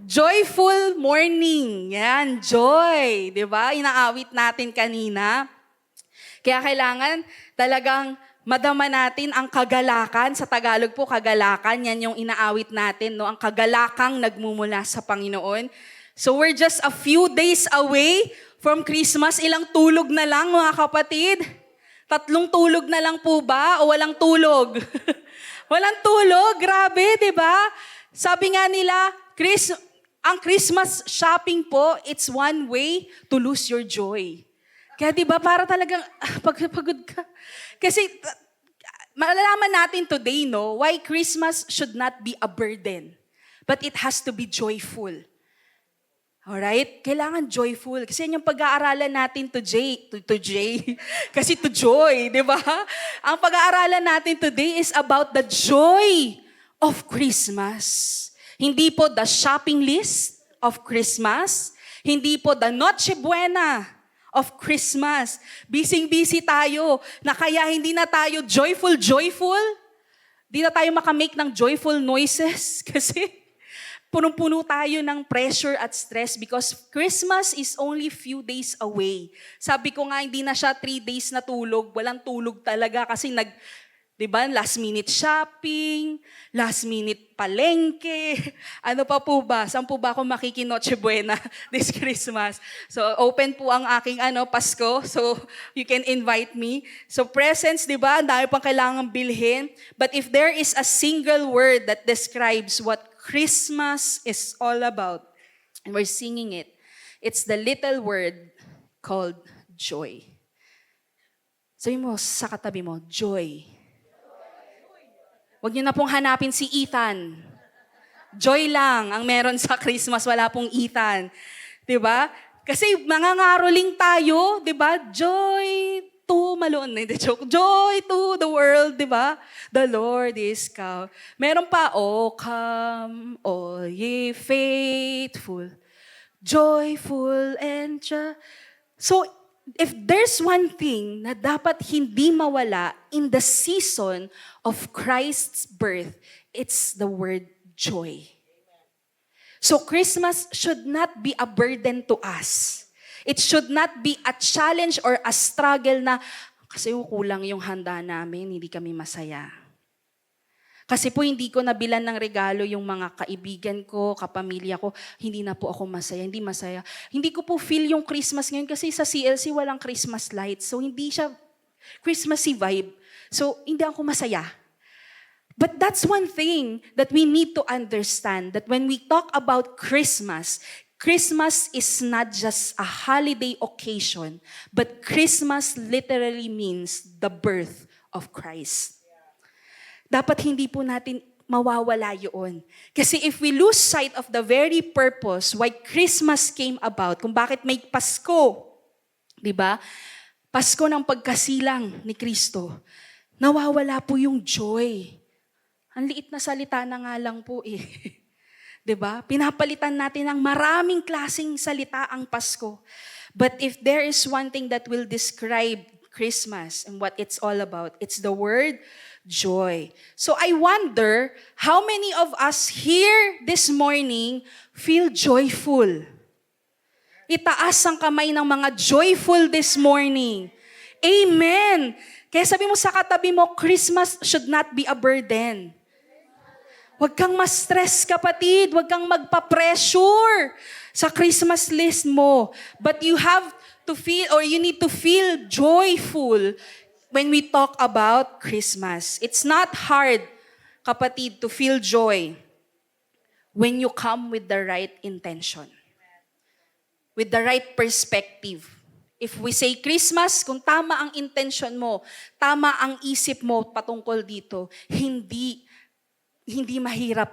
Joyful morning. Yan, joy. 'Di ba? Inaawit natin kanina. Kaya kailangan talagang madama natin ang kagalakan. Sa Tagalog po, kagalakan. Yan yung inaawit natin, no? Ang kagalakang nagmumula sa Panginoon. So we're just a few days away from Christmas. Ilang tulog na lang, mga kapatid? 3 tulog na lang po ba? O walang tulog? Walang tulog? Grabe, di ba? Sabi nga nila, ang Christmas shopping po, it's one way to lose your joy. Kaya di ba, para talagang pagod ka. Kasi malalaman natin today, no, why Christmas should not be a burden, but it has to be joyful. Alright? Kailangan joyful. Kasi yan yung pag-aaralan natin to Jay. Kasi to joy, di ba? Ang pag-aaralan natin today is about the joy of Christmas. Hindi po the shopping list of Christmas. Hindi po the Noche Buena of Christmas. Busy tayo na kaya hindi na tayo joyful. Hindi na tayo makamake ng joyful noises kasi punong-puno tayo ng pressure at stress because Christmas is only few days away. Sabi ko nga, hindi na siya 3 days na tulog. Walang tulog talaga kasi di ba, last minute shopping, last minute palengke. Ano pa po ba? Saan po ba ako makikinoche buena this Christmas? So, open po ang aking Pasko. So, you can invite me. So, presents, di ba? Ang dami pang kailangang bilhin. But if there is a single word that describes what Christmas is all about, and we're singing it, it's the little word called joy. Sabi mo sa katabi mo, joy. Huwag niyo na pong hanapin si Ethan. Joy lang ang meron sa Christmas, wala pong Ethan. 'Di ba? Kasi mangangaroling tayo, 'di ba? Joy to malon, hindi joke. Joy to the world, 'di ba? The Lord is come. Meron pa, oh come, all ye faithful, joyful and So, if there's one thing na dapat hindi mawala in the season of Christ's birth, it's the word joy. So Christmas should not be a burden to us. It should not be a challenge or a struggle na kasi kulang yung handa namin, hindi kami masaya. Kasi po hindi ko nabilan ng regalo yung mga kaibigan ko, kapamilya ko, hindi na po ako masaya, hindi masaya. Hindi ko po feel yung Christmas ngayon kasi sa CLC walang Christmas lights. So hindi siya Christmassy vibe. So hindi ako masaya. But that's one thing that we need to understand, that when we talk about Christmas, Christmas is not just a holiday occasion, but Christmas literally means the birth of Christ. Dapat hindi po natin mawawala yun. Kasi if we lose sight of the very purpose why Christmas came about, kung bakit may Pasko, di ba? Pasko ng pagkasilang ni Kristo, nawawala po yung joy. Ang liit na salita na nga lang po eh. 'Di ba? Pinapalitan natin ng maraming klaseng salita ang Pasko. But if there is one thing that will describe Christmas and what it's all about, it's the word joy. So I wonder, how many of us here this morning feel joyful? Itaas ang kamay ng mga joyful this morning. Amen! Kaya sabi mo sa katabi mo, Christmas should not be a burden. Huwag kang ma-stress, kapatid. Huwag kang magpa-pressure sa Christmas list mo. But you have to feel, or you need to feel joyful when we talk about Christmas. It's not hard, kapatid, to feel joy when you come with the right intention. With the right perspective. If we say Christmas, kung tama ang intention mo, tama ang isip mo patungkol dito, hindi mahirap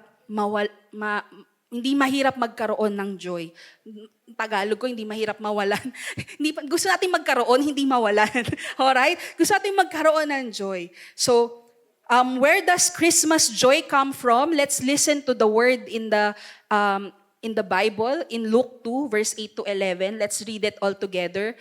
hindi mahirap magkaroon ng joy. Tagalog ko, hindi mahirap mawalan. Gusto natin magkaroon, hindi mawalan. Alright? Gusto natin magkaroon ng joy. So, where does Christmas joy come from? Let's listen to the word in the Bible, in Luke 2, verse 8 to 11. Let's read it all together.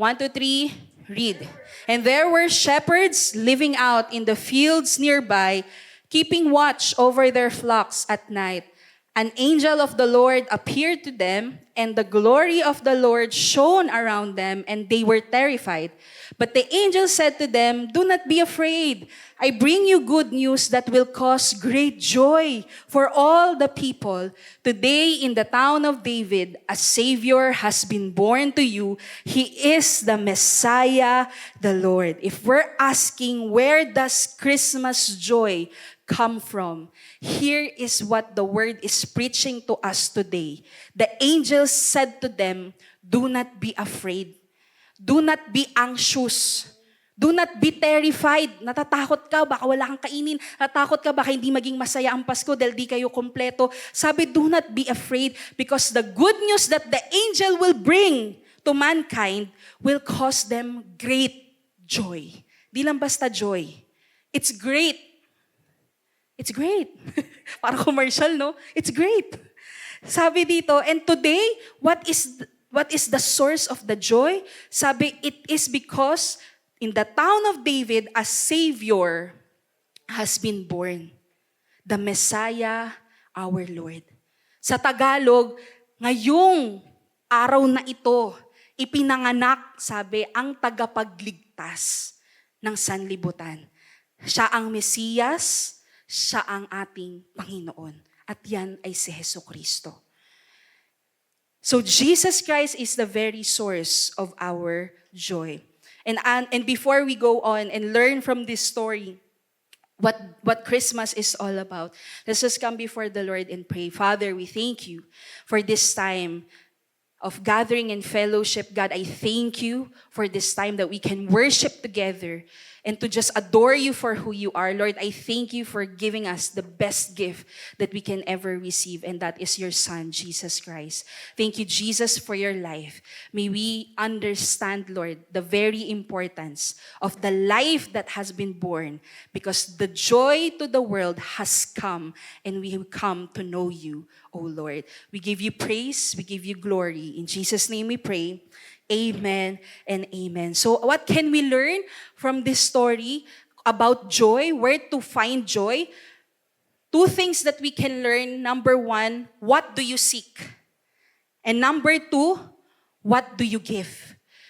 1, 2, 3, read. And there were shepherds living out in the fields nearby, keeping watch over their flocks at night. An angel of the Lord appeared to them, and the glory of the Lord shone around them, and they were terrified. But the angel said to them, "Do not be afraid. I bring you good news that will cause great joy for all the people. Today in the town of David, a Savior has been born to you. He is the Messiah, the Lord." If we're asking, where does Christmas joy come from? Here is what the word is preaching to us today. The angels said to them, "Do not be afraid. Do not be anxious. Do not be terrified." Natatakot ka, baka wala kang kainin. Natatakot ka, baka hindi maging masaya ang Pasko dahil di kayo kompleto. Sabi, do not be afraid because the good news that the angel will bring to mankind will cause them great joy. Di lang basta joy. It's great. It's great. Para commercial, no? It's great. Sabi dito, and today, what is the source of the joy? Sabi, it is because in the town of David, a Savior has been born. The Messiah, our Lord. Sa Tagalog, ngayong araw na ito, ipinanganak, sabi, ang tagapagligtas ng sanlibutan. Siya ang Mesiyas, siya ang ating Panginoon. At yan ay si Jesucristo. So Jesus Christ is the very source of our joy. And before we go on and learn from this story, what Christmas is all about, let's just come before the Lord and pray. Father, we thank you for this time of gathering and fellowship. God, I thank you for this time that we can worship together and to just adore you for who you are. Lord, I thank you for giving us the best gift that we can ever receive, and that is your Son, Jesus Christ. Thank you, Jesus, for your life. May we understand, Lord, the very importance of the life that has been born, because the joy to the world has come, and we have come to know you, O Lord. We give you praise, we give you glory. In Jesus' name we pray. Amen and amen. So what can we learn from this story about joy? Where to find joy? Two things that we can learn. Number one, what do you seek? And number two, what do you give?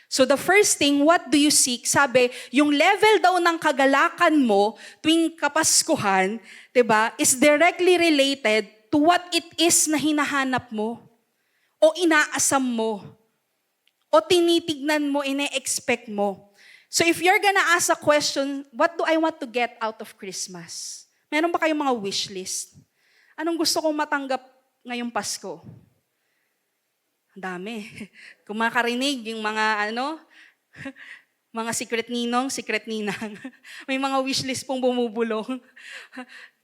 So the first thing, what do you seek? Sabi, yung level daw ng kagalakan mo tuwing Kapaskuhan, 'di ba, is directly related to what it is na hinahanap mo o inaasam mo o tinitignan mo, ine-expect mo. So if you're gonna ask a question, what do I want to get out of Christmas? Meron ba kayong mga wish list? Anong gusto kong matanggap ngayong Pasko? Ang dami. Kung makarinig yung mga mga secret ninong, secret ninang. May mga wish list pong bumubulong.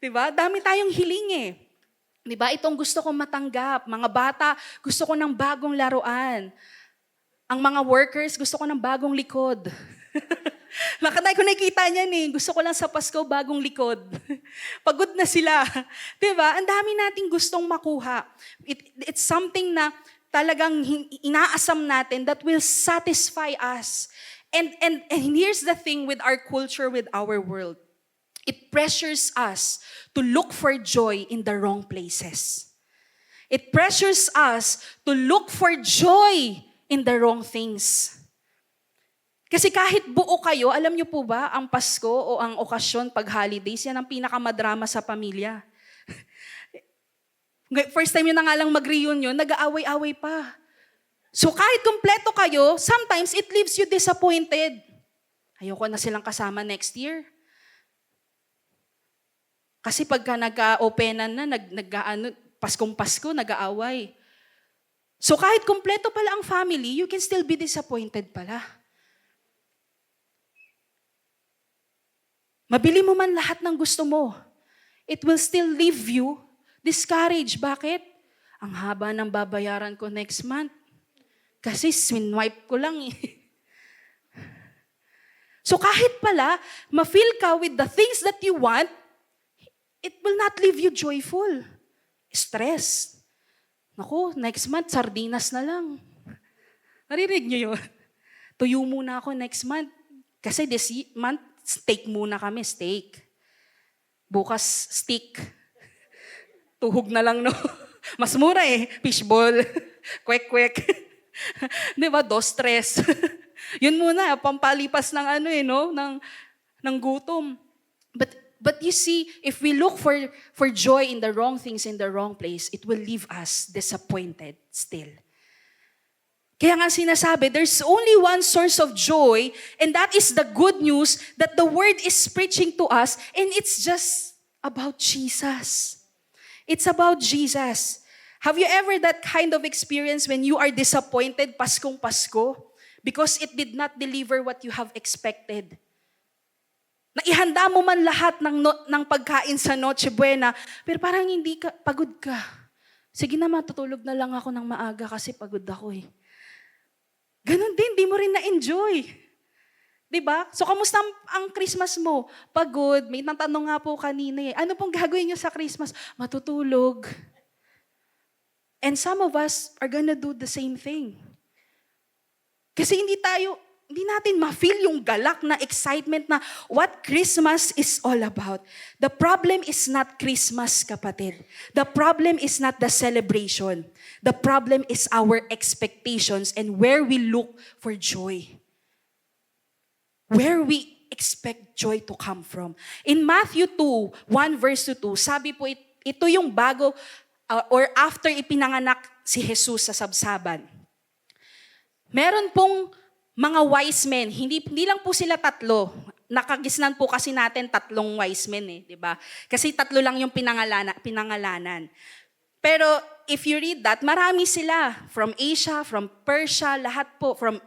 Diba? Dami tayong hiling eh. Diba? Itong gusto kong matanggap. Mga bata, gusto ko ng bagong laruan. Ang mga workers, gusto ko ng bagong likod. Nakatay ko nakikita niyan eh. Gusto ko lang sa Pasko, bagong likod. Pagod na sila. Diba? Ang dami nating gustong makuha. It's something na talagang inaasam natin that will satisfy us. And here's the thing with our culture, with our world. It pressures us to look for joy in the wrong places. It pressures us to look for joy in the wrong things. Kasi kahit buo kayo, alam niyo po ba, ang Pasko o ang okasyon pag holidays, yan ang pinakamadrama sa pamilya. First time yun na nga lang mag-reunion, nag-aaway-away pa. So kahit kumpleto kayo, sometimes it leaves you disappointed. Ayoko na silang kasama next year. Kasi pagka nag-openan na, Paskong Pasko, nag-aaway. So kahit kumpleto pala ang family, you can still be disappointed pala. Mabili mo man lahat ng gusto mo, it will still leave you discouraged. Bakit? Ang haba ng babayaran ko next month. Kasi swinwipe ko lang eh. So kahit pala, ma-feel ka with the things that you want, it will not leave you joyful. Stress. Naku, next month, sardinas na lang. Narinig niyo yun? Tuyo muna ako next month. Kasi this month, steak muna kami, steak. Bukas, steak. Tuhog na lang, no? Mas mura eh, fishball, kwek-kwek. Di ba, dos, tres. Yun muna, pampalipas ng ano eh, no? Ng gutom. But you see, if we look for joy in the wrong things, in the wrong place, it will leave us disappointed still. Kaya nga sinasabi, there's only one source of joy, and that is the good news that the word is preaching to us, and it's just about Jesus. It's about Jesus. Have you ever that kind of experience when you are disappointed Paskong Pasko because it did not deliver what you have expected? Naihanda mo man lahat ng pagkain sa Noche Buena, pero parang hindi ka, pagod ka. Sige na, matutulog na lang ako ng maaga kasi pagod ako eh. Ganon din, di mo rin na-enjoy. Diba? So, kamusta ang Christmas mo? Pagod. May natanong nga po kanina eh. Ano pong gagawin nyo sa Christmas? Matutulog. And some of us are gonna do the same thing. Kasi hindi natin ma-feel yung galak na excitement na what Christmas is all about. The problem is not Christmas, kapatid. The problem is not the celebration. The problem is our expectations and where we look for joy. Where we expect joy to come from. In Matthew 2, 1 verse 2, sabi po ito yung bago or after ipinanganak si Jesus sa sabsaban. Meron pong mga wise men, hindi lang po sila tatlo. Nakagisnan po kasi natin tatlong wise men eh, 'di ba? Kasi tatlo lang yung pinangalanan. Pero if you read that, marami sila from Asia, from Persia, lahat po from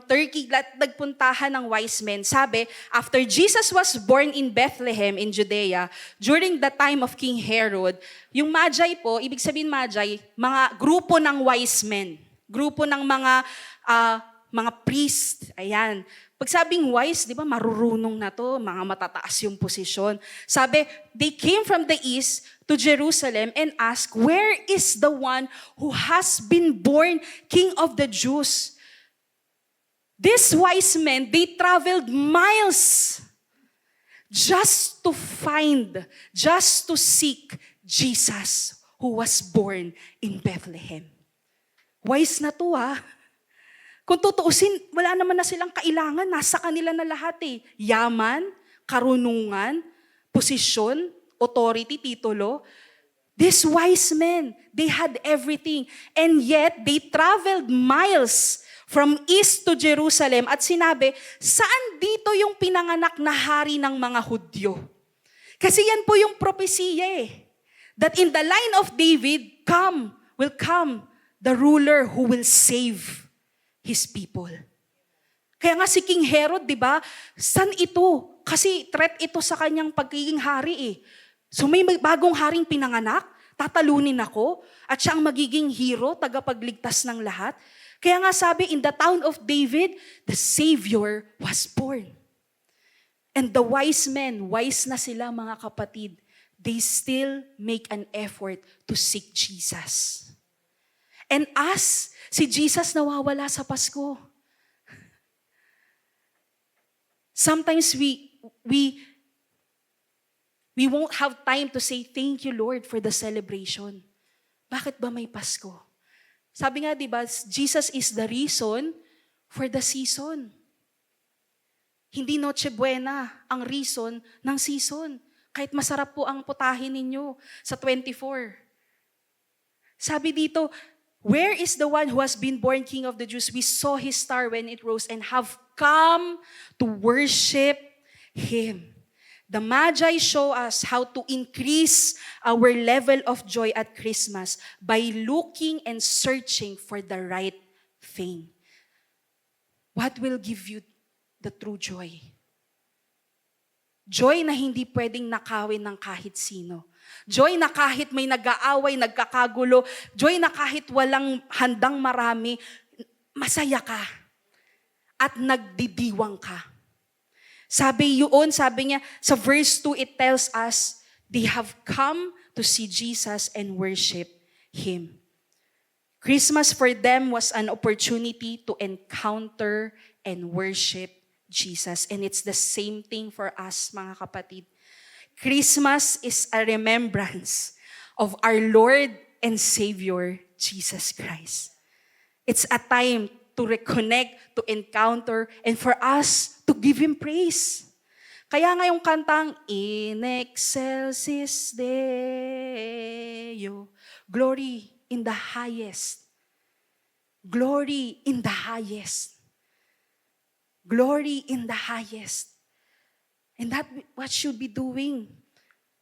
Turkey, nagpuntahan ng wise men. Sabi, after Jesus was born in Bethlehem in Judea, during the time of King Herod, yung Magi po, ibig sabihin Magi, mga grupo ng wise men. Grupo ng mga priest. Ayan. Pag sabing wise, di ba, marurunong na to, mga matataas yung posisyon. Sabi, they came from the east to Jerusalem and asked, where is the one who has been born King of the Jews? These wise men, they traveled miles just to seek Jesus who was born in Bethlehem. Wise na to Kung tutuusin, wala naman na silang kailangan. Nasa kanila na lahat eh. Yaman, karunungan, posisyon, authority, titulo. These wise men, they had everything. And yet, they traveled miles from east to Jerusalem at sinabi, saan dito yung pinanganak na hari ng mga Hudyo? Kasi yan po yung propesiya eh. That in the line of David, will come the ruler who will save his people. Kaya nga si King Herod, di ba? San ito? Kasi threat ito sa kanyang pagiging hari eh. So may bagong haring pinanganak, tatalunin ako, at siya ang magiging hero, tagapagligtas ng lahat. Kaya nga sabi, in the town of David, the Savior was born. And the wise men, wise na sila mga kapatid, they still make an effort to seek Jesus. And us, si Jesus nawawala sa Pasko. Sometimes we won't have time to say, thank you, Lord, for the celebration. Bakit ba may Pasko? Sabi nga, di ba, Jesus is the reason for the season. Hindi Noche Buena ang reason ng season. Kahit masarap po ang putahin ninyo sa 24. Sabi dito, where is the one who has been born King of the Jews? We saw his star when it rose and have come to worship him. The Magi show us how to increase our level of joy at Christmas by looking and searching for the right thing. What will give you the true joy? Joy na hindi pwedeng nakawin ng kahit sino. Joy na kahit may nag-aaway, nagkakagulo. Joy na kahit walang handang marami, masaya ka. At nagdidiwang ka. Sabi niya, sa verse 2, it tells us, they have come to see Jesus and worship Him. Christmas for them was an opportunity to encounter and worship Jesus. And it's the same thing for us, mga kapatid. Christmas is a remembrance of our Lord and Savior, Jesus Christ. It's a time to reconnect, to encounter, and for us to give Him praise. Kaya nga yung kantang, In excelsis Deo, glory in the highest. Glory in the highest. Glory in the highest. And that what should be doing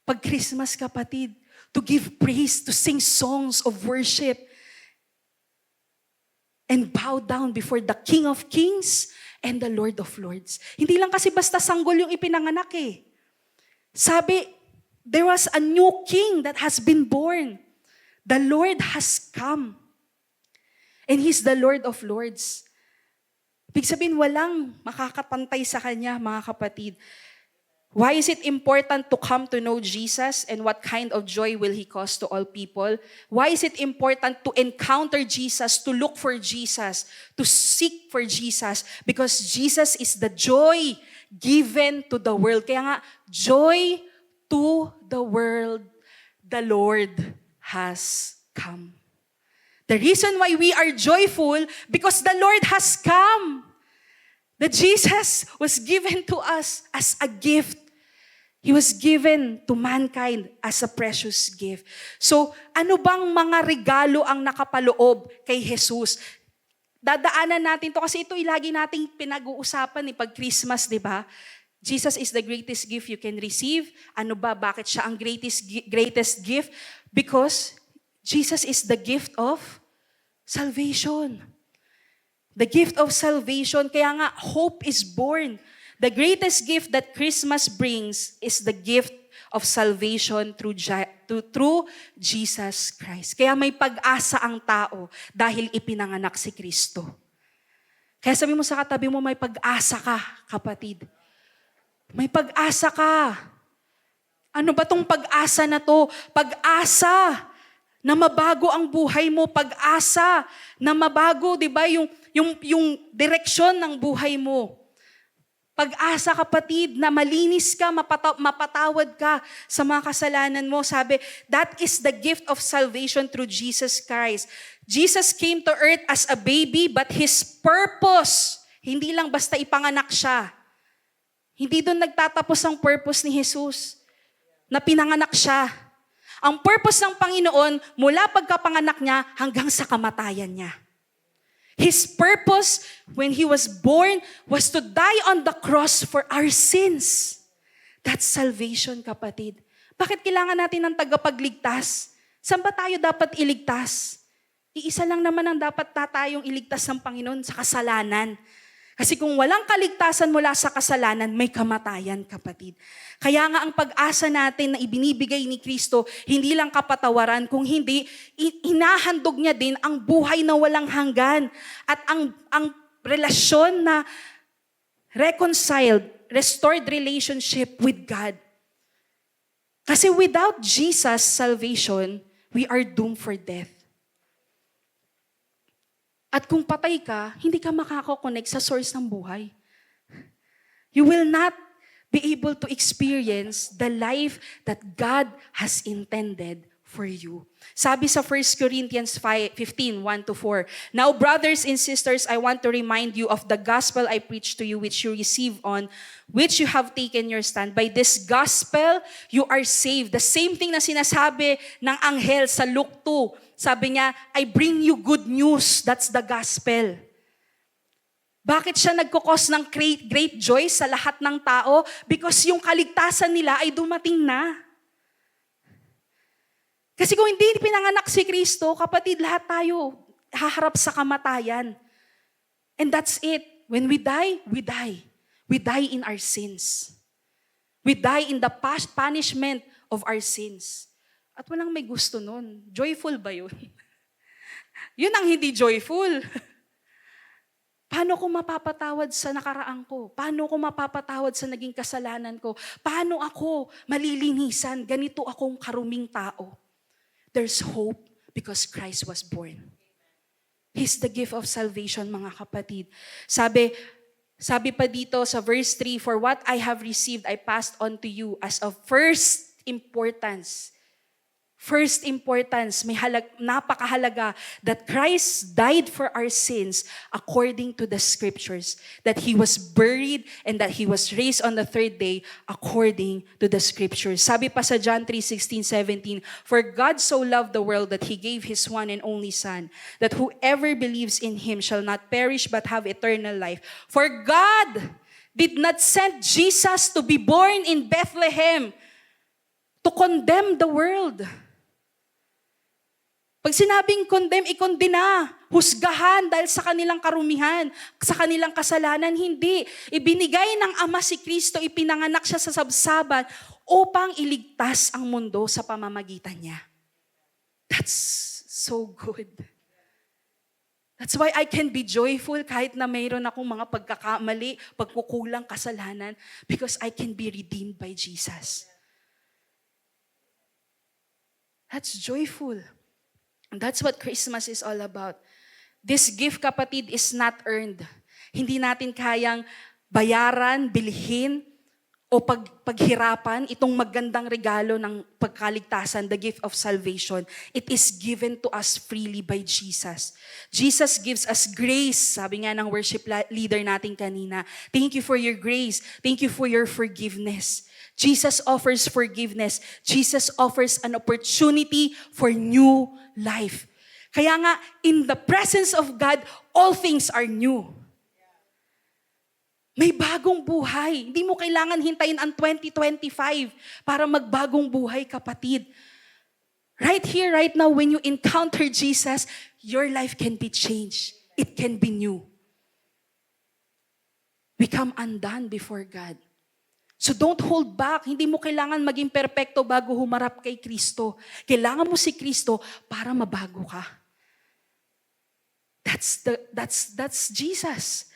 pag Christmas, kapatid, to give praise, to sing songs of worship, and bow down before the King of Kings and the Lord of Lords. Hindi lang kasi basta sanggol yung ipinanganak eh. Sabi, there was a new king that has been born. The Lord has come. And He's the Lord of Lords. Ibig sabihin, walang makakapantay sa Kanya, mga kapatid. Why is it important to come to know Jesus, and what kind of joy will He cause to all people? Why is it important to encounter Jesus, to look for Jesus, to seek for Jesus? Because Jesus is the joy given to the world. Kaya nga, joy to the world, the Lord has come. The reason why we are joyful, because the Lord has come. That Jesus was given to us as a gift. He was given to mankind as a precious gift. So, ano bang mga regalo ang nakapaloob kay Jesus? Dadaanan natin to kasi ito lagi nating pinag-uusapan pag Christmas, di ba? Jesus is the greatest gift you can receive. Ano ba? Bakit siya ang greatest gift? Because Jesus is the gift of salvation. The gift of salvation. Kaya nga, hope is born. The greatest gift that Christmas brings is the gift of salvation through Jesus Christ. Kaya may pag-asa ang tao dahil ipinanganak si Kristo. Kaya sabi mo sa katabi mo, may pag-asa ka, kapatid. May pag-asa ka. Ano ba tong pag-asa na to? Pag-asa na mabago ang buhay mo, pag-asa na mabago, 'di ba, yung direksyon ng buhay mo. Pag-asa, kapatid, na malinis ka, mapatawad ka sa mga kasalanan mo. Sabi, that is the gift of salvation through Jesus Christ. Jesus came to earth as a baby, but His purpose, hindi lang basta ipanganak siya. Hindi doon nagtatapos ang purpose ni Jesus, na pinanganak siya. Ang purpose ng Panginoon, mula pagkapanganak niya hanggang sa kamatayan niya. His purpose when He was born was to die on the cross for our sins. That's salvation, kapatid. Bakit kailangan natin ng tagapagligtas? Saan ba tayo dapat iligtas? Iisa lang naman ang dapat tayong iligtas ng Panginoon, sa kasalanan. Kasi kung walang kaligtasan mula sa kasalanan, may kamatayan, kapatid. Kaya nga ang pag-asa natin na ibinibigay ni Kristo, hindi lang kapatawaran, kung hindi, inahandog niya din ang buhay na walang hanggan. At ang relasyon na reconciled, restored relationship with God. Kasi without Jesus' salvation, we are doomed for death. At kung patay ka, hindi ka makako-connect sa source ng buhay. You will not be able to experience the life that God has intended for you. Sabi sa 1 Corinthians 15, 1-4, Now, brothers and sisters, I want to remind you of the gospel I preached to you, which you receive on, which you have taken your stand. By this gospel, you are saved. The same thing na sinasabi ng anghel sa Luke 2. Sabi niya, I bring you good news. That's the gospel. Bakit siya nagkukos ng great joy sa lahat ng tao? Because yung kaligtasan nila ay dumating na. Kasi kung hindi pinanganak si Kristo, kapatid, lahat tayo haharap sa kamatayan. And that's it. When we die, we die. We die in our sins. We die in the punishment of our sins. At walang may gusto nun. Joyful ba yun? Yun ang hindi joyful. Paano ko mapapatawad sa nakaraan ko? Paano ko mapapatawad sa naging kasalanan ko? Paano ako malilinisan? Ganito akong karuming tao. There's hope because Christ was born. He's the gift of salvation, mga kapatid. Sabi pa dito sa verse 3, For what I have received, I passed on to you as of first importance. first importance, napakahalaga that Christ died for our sins according to the scriptures, that He was buried and that He was raised on the third day according to the scriptures. Sabi pa sa John 3:16-17, "For God so loved the world that He gave His one and only Son, that whoever believes in Him shall not perish but have eternal life. For God did not send Jesus to be born in Bethlehem to condemn the world." Pag sinabing condemn, ikondena, husgahan dahil sa kanilang karumihan, sa kanilang kasalanan, hindi. Ibinigay ng Ama si Kristo, ipinanganak siya sa sabsaban upang iligtas ang mundo sa pamamagitan niya. That's so good. That's why I can be joyful kahit na mayroon akong mga pagkakamali, pagkukulang, kasalanan, because I can be redeemed by Jesus. That's joyful. And that's what Christmas is all about. This gift, kapatid, is not earned. Hindi natin kayang bayaran, bilhin, o paghirapan itong magandang regalo ng pagkaligtasan, the gift of salvation. It is given to us freely by Jesus. Jesus gives us grace. Sabi nga ng worship leader natin kanina, thank you for your grace. Thank you for your forgiveness. Jesus offers forgiveness. Jesus offers an opportunity for new life. Kaya nga, in the presence of God, all things are new. May bagong buhay. Hindi mo kailangan hintayin ang 2025 para magbagong buhay, kapatid. Right here, right now, when you encounter Jesus, your life can be changed. It can be new. Become undone before God. So don't hold back. Hindi mo kailangan maging perpekto bago humarap kay Kristo. Kailangan mo si Kristo para mabago ka. That's Jesus.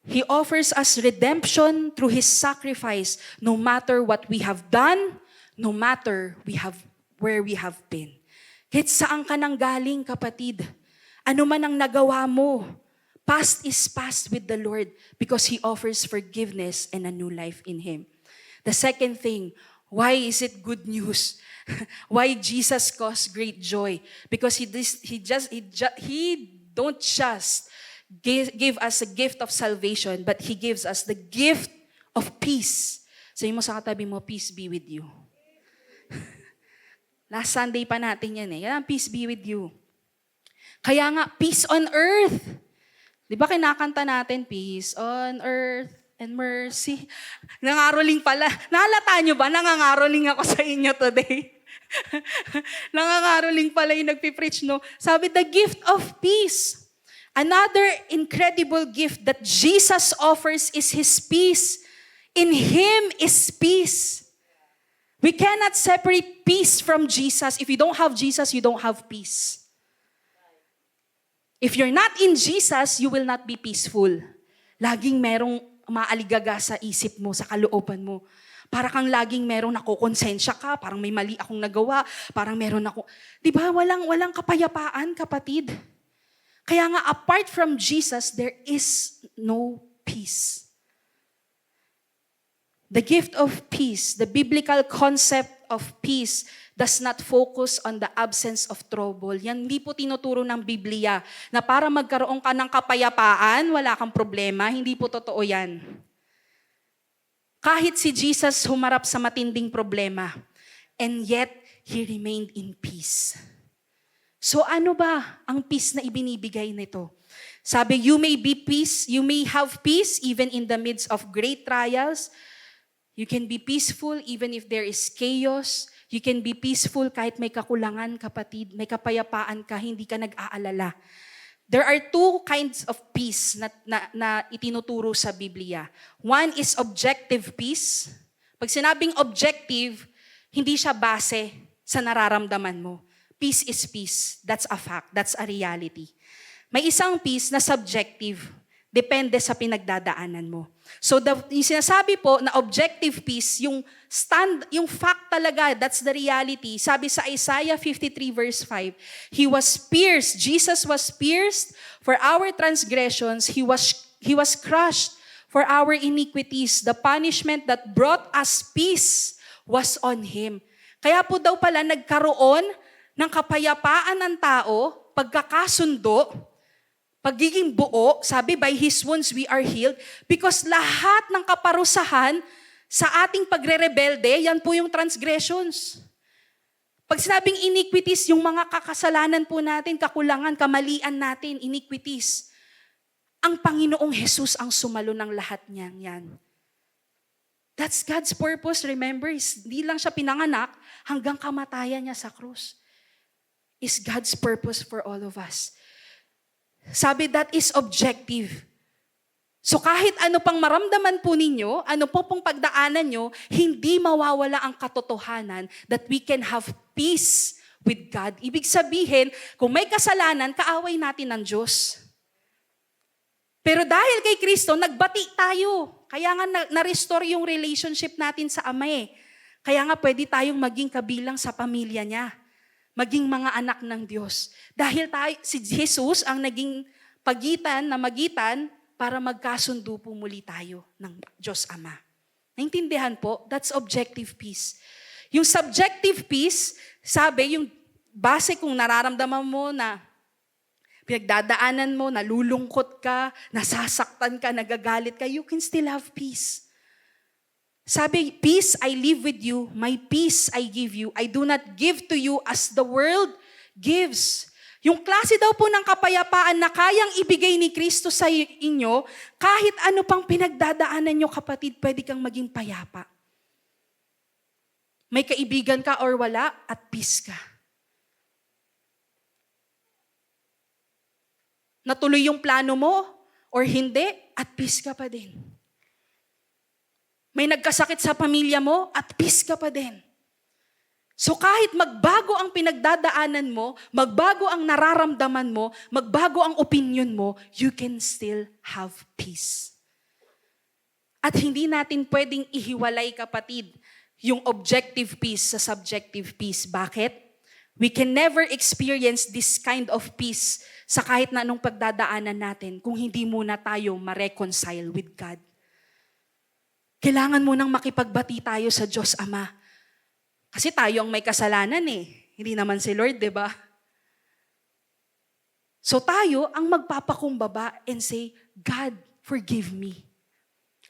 He offers us redemption through His sacrifice, no matter what we have done, no matter where we have been. Kahit saan ka nang galing, kapatid, ano man ang nagawa mo, past is past with the Lord because He offers forgiveness and a new life in Him. The second thing, why is it good news? Why Jesus caused great joy? Because He don't just give us a gift of salvation, but He gives us the gift of peace. Sabi mo sa katabi mo, peace be with you. Last Sunday pa natin yan eh. Yan, peace be with you. Kaya nga, peace on earth. Di ba kinakanta natin, peace on earth and mercy. Nangaroling pala. Nahalata nyo ba? Nangangaroling ako sa inyo today. Nangangaroling pala yung nagpipreach, no? Sabi, the gift of peace. Another incredible gift that Jesus offers is His peace. In Him is peace. We cannot separate peace from Jesus. If you don't have Jesus, you don't have peace. If you're not in Jesus, you will not be peaceful. Laging merong maaligaga sa isip mo, sa kalooban mo. Para kang laging merong nakukonsensya ka, parang may mali akong nagawa, parang meron ako. Di ba, walang kapayapaan, kapatid. Kaya nga, apart from Jesus, there is no peace. The gift of peace, the biblical concept of peace, does not focus on the absence of trouble. Yan hindi po tinuturo ng Biblia na para magkaroon ka ng kapayapaan, wala kang problema. Hindi po totoo yan. Kahit si Jesus humarap sa matinding problema, and yet, He remained in peace. So ano ba ang peace na ibinibigay nito? Sabi, you may have peace even in the midst of great trials. You can be peaceful even if there is chaos. You can be peaceful kahit may kakulangan, kapatid. May kapayapaan ka, hindi ka nag-aalala. There are two kinds of peace na itinuturo sa Biblia. One is objective peace. Pag sinabing objective, hindi siya base sa nararamdaman mo. Peace is peace. That's a fact. That's a reality. May isang peace na subjective. Depende sa pinagdadaanan mo. So yung sinasabi po na objective peace, yung fact talaga, that's the reality. Sabi sa Isaiah 53 verse 5, Jesus was pierced for our transgressions, He was crushed for our iniquities. The punishment that brought us peace was on Him. Kaya po daw pala nagkaroon ng kapayapaan ng tao, pagkakasundo, pagiging buo, sabi, by His wounds we are healed, because lahat ng kaparusahan sa ating pagre-rebelde, yan po yung transgressions. Pag sinabing iniquities, yung mga kakasalanan po natin, kakulangan, kamalian natin, iniquities. Ang Panginoong Jesus ang sumalo ng lahat niyan. Yan. That's God's purpose, remember? Hindi lang siya pinanganak hanggang kamatayan niya sa krus. Is God's purpose for all of us. Sabi, that is objective. So kahit ano pang maramdaman po ninyo, ano po pong pagdaanan nyo, hindi mawawala ang katotohanan that we can have peace with God. Ibig sabihin, kung may kasalanan, kaaway natin ng Diyos. Pero dahil kay Kristo, nagbati tayo. Kaya nga na-restore yung relationship natin sa Ama eh. Kaya nga pwede tayong maging kabilang sa pamilya niya. Maging mga anak ng Diyos. Dahil si Jesus ang naging magitan, para magkasundo po muli tayo ng Diyos Ama. Naintindihan po? That's objective peace. Yung subjective peace, sabi, yung base kung nararamdaman mo na pinagdadaanan mo, nalulungkot ka, nasasaktan ka, nagagalit ka, you can still have peace. Sabi, peace I live with you, my peace I give you. I do not give to you as the world gives. Yung klase daw po ng kapayapaan na kayang ibigay ni Kristo sa inyo, kahit ano pang pinagdadaanan nyo, kapatid, pwede kang maging payapa. May kaibigan ka or wala, at peace ka. Natuloy yung plano mo or hindi, at peace ka pa din. May nagkasakit sa pamilya mo, at peace ka pa din. So kahit magbago ang pinagdadaanan mo, magbago ang nararamdaman mo, magbago ang opinion mo, you can still have peace. At hindi natin pwedeng ihiwalay, kapatid, yung objective peace sa subjective peace. Bakit? We can never experience this kind of peace sa kahit na anong pagdadaanan natin kung hindi muna tayo ma-reconcile with God. Kailangan munang makipagbati tayo sa Diyos Ama. Kasi tayo ang may kasalanan eh. Hindi naman si Lord, di ba? So tayo ang magpapakumbaba and say, God, forgive me.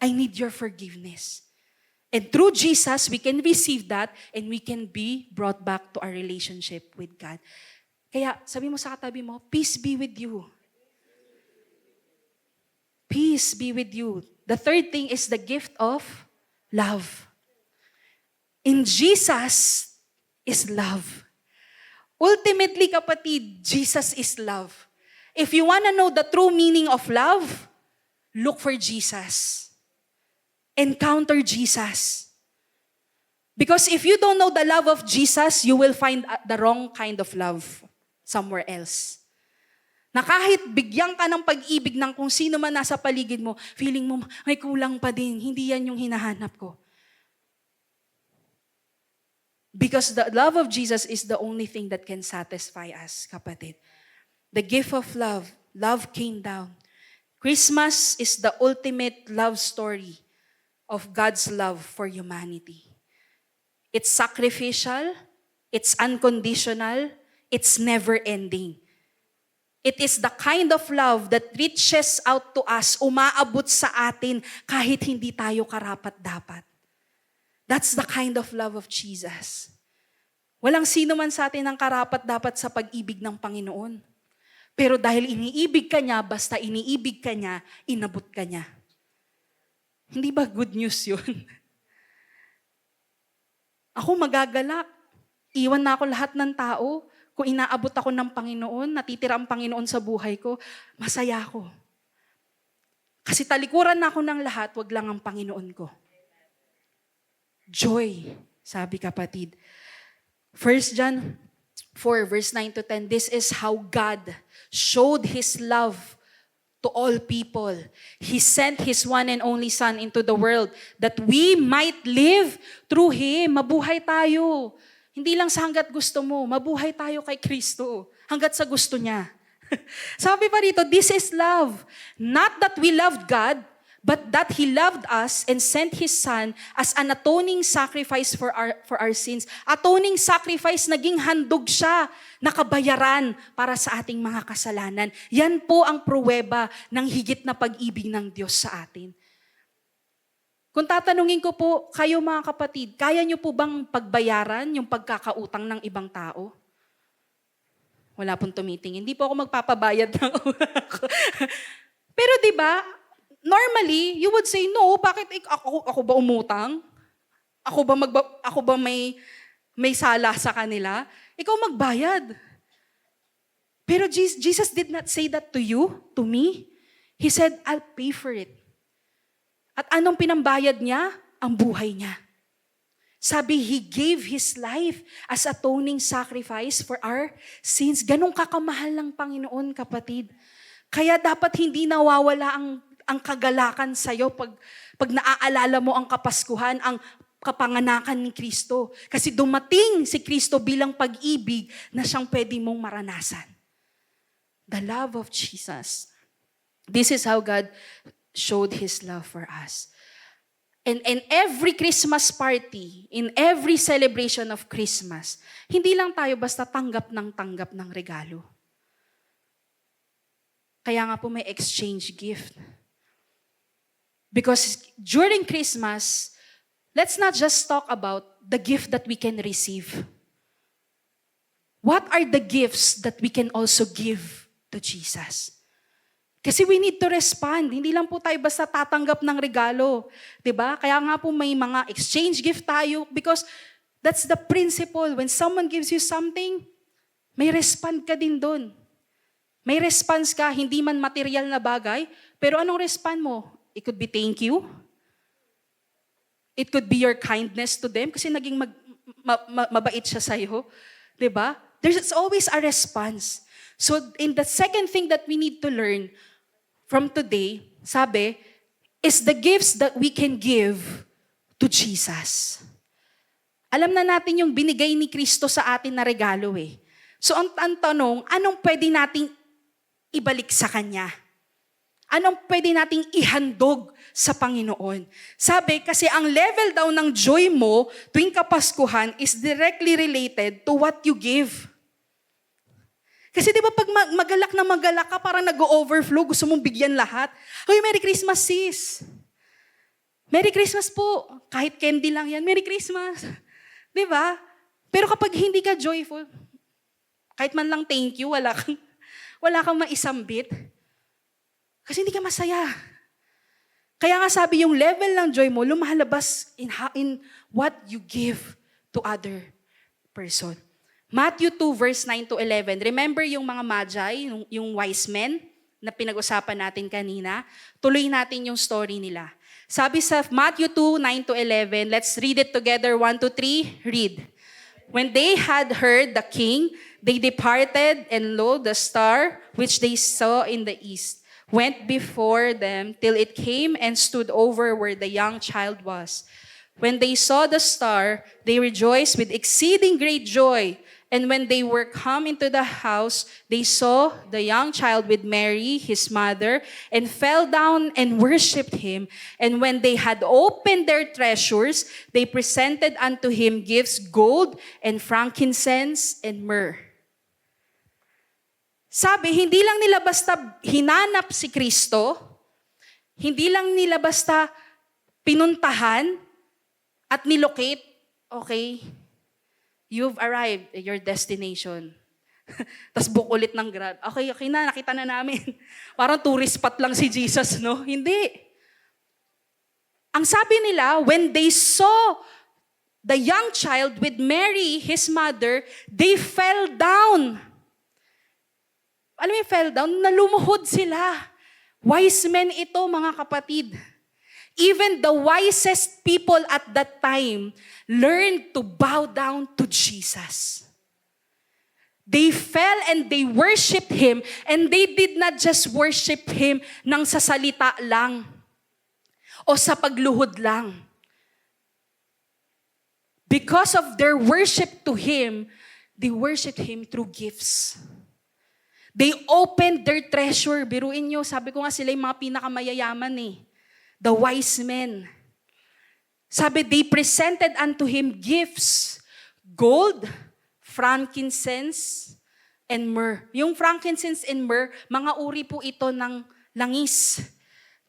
I need your forgiveness. And through Jesus, we can receive that and we can be brought back to our relationship with God. Kaya sabi mo sa katabi mo, peace be with you. Peace be with you. The third thing is the gift of love. In Jesus is love. Ultimately, kapatid, Jesus is love. If you want to know the true meaning of love, look for Jesus. Encounter Jesus. Because if you don't know the love of Jesus, you will find the wrong kind of love somewhere else. Na kahit bigyan ka ng pag-ibig ng kung sino man nasa paligid mo, feeling mo, may kulang pa din. Hindi yan yung hinahanap ko. Because the love of Jesus is the only thing that can satisfy us, kapatid. The gift of love. Love came down. Christmas is the ultimate love story of God's love for humanity. It's sacrificial, it's unconditional, it's never-ending. It is the kind of love that reaches out to us, umaabot sa atin kahit hindi tayo karapat-dapat. That's the kind of love of Jesus. Walang sino man sa atin ang karapat-dapat sa pag-ibig ng Panginoon. Pero dahil iniibig ka niya, basta iniibig ka niya, inabot ka niya. Hindi ba good news yun? Ako magagalak. Iwan na ako lahat ng tao. Kung inaabot ako ng Panginoon, natitira ang Panginoon sa buhay ko, masaya ako. Kasi talikuran na ako ng lahat, wag lang ang Panginoon ko. Joy, sabi kapatid. 1 John 4 verse 9 to 10, this is how God showed His love to all people. He sent His one and only Son into the world that we might live through Him. Mabuhay tayo. Hindi lang sa hanggat gusto mo, mabuhay tayo kay Kristo. Hanggat sa gusto niya. Sabi pa rito, this is love. Not that we loved God, but that He loved us and sent His Son as an atoning sacrifice for our sins. Atoning sacrifice, naging handog siya, nakabayaran para sa ating mga kasalanan. Yan po ang pruweba ng higit na pag-ibig ng Diyos sa atin. Kung tatanungin ko po, kayo mga kapatid, kaya niyo po bang pagbayaran yung pagkakautang ng ibang tao? Wala pong tumitingin. Hindi po ako magpapabayad ng Pero di ba, normally, you would say, no, bakit ako ba umutang? Ako ba may sala sa kanila? Ikaw magbayad. Pero Jesus did not say that to you, to me. He said, I'll pay for it. At anong pinambayad niya? Ang buhay niya. Sabi, He gave His life as atoning sacrifice for our sins. Ganong kakamahal ng Panginoon, kapatid. Kaya dapat hindi nawawala ang kagalakan sa'yo pag naaalala mo ang Kapaskuhan, ang kapanganakan ni Kristo. Kasi dumating si Kristo bilang pag-ibig na siyang pwede mong maranasan. The love of Jesus. This is how God showed His love for us. And in every Christmas party, in every celebration of Christmas, hindi lang tayo basta tanggap ng regalo. Kaya nga po may exchange gift. Because during Christmas, let's not just talk about the gift that we can receive. What are the gifts that we can also give to Jesus? Kasi we need to respond. Hindi lang po tayo basta tatanggap ng regalo. 'Di ba? Kaya nga po may mga exchange gift tayo because that's the principle. When someone gives you something, may respond ka din doon. May response ka, hindi man material na bagay, pero anong respond mo? It could be thank you. It could be your kindness to them kasi naging mabait siya sa'yo. 'Di ba? There's always a response. So in the second thing that we need to learn from today, sabi, is the gifts that we can give to Jesus. Alam na natin yung binigay ni Kristo sa atin na regalo eh. So ang tanong, anong pwede nating ibalik sa Kanya? Anong pwede nating ihandog sa Panginoon? Sabi, kasi ang level daw ng joy mo tuwing Kapaskuhan is directly related to what you give. Kasi di ba pag magalak ka, parang nag-overflow, gusto mong bigyan lahat. Hoy, Merry Christmas, sis. Merry Christmas po. Kahit candy lang yan, Merry Christmas. Di ba? Pero kapag hindi ka joyful, kahit man lang thank you, wala kang maisambit. Kasi hindi ka masaya. Kaya nga sabi, yung level ng joy mo, lumalabas in what you give to other person. Matthew 2 verse 9 to 11. Remember yung mga magi, yung wise men na pinag-usapan natin kanina? Tuloy natin yung story nila. Sabi sa Matthew 2, 9 to 11, let's read it together. 1, 2, 3, read. When they had heard the king, they departed, and lo, the star which they saw in the east went before them till it came and stood over where the young child was. When they saw the star, they rejoiced with exceeding great joy. And when they were come into the house, they saw the young child with Mary, his mother, and fell down and worshipped him. And when they had opened their treasures, they presented unto him gifts, gold and frankincense and myrrh. Sabi, hindi lang nila basta hinanap si Kristo, hindi lang nila basta pinuntahan at nilocate, okay, you've arrived at your destination. Tapos book ulit ng Grab. Okay na, nakita na namin. Parang tourist spot lang si Jesus, no? Hindi. Ang sabi nila, when they saw the young child with Mary, his mother, they fell down. Alam mo yung fell down? Nalumuhod sila. Wise men ito, mga kapatid. Even the wisest people at that time learned to bow down to Jesus. They fell and they worshiped Him, and they did not just worship Him nang sa salita lang o sa pagluhod lang. Because of their worship to Him, they worshiped Him through gifts. They opened their treasure. Biruin nyo, sabi ko nga sila yung mga pinakamayayaman eh. the wise men. Sabi, they presented unto him gifts, gold, frankincense, and myrrh. Yung frankincense and myrrh, mga uri po ito ng langis,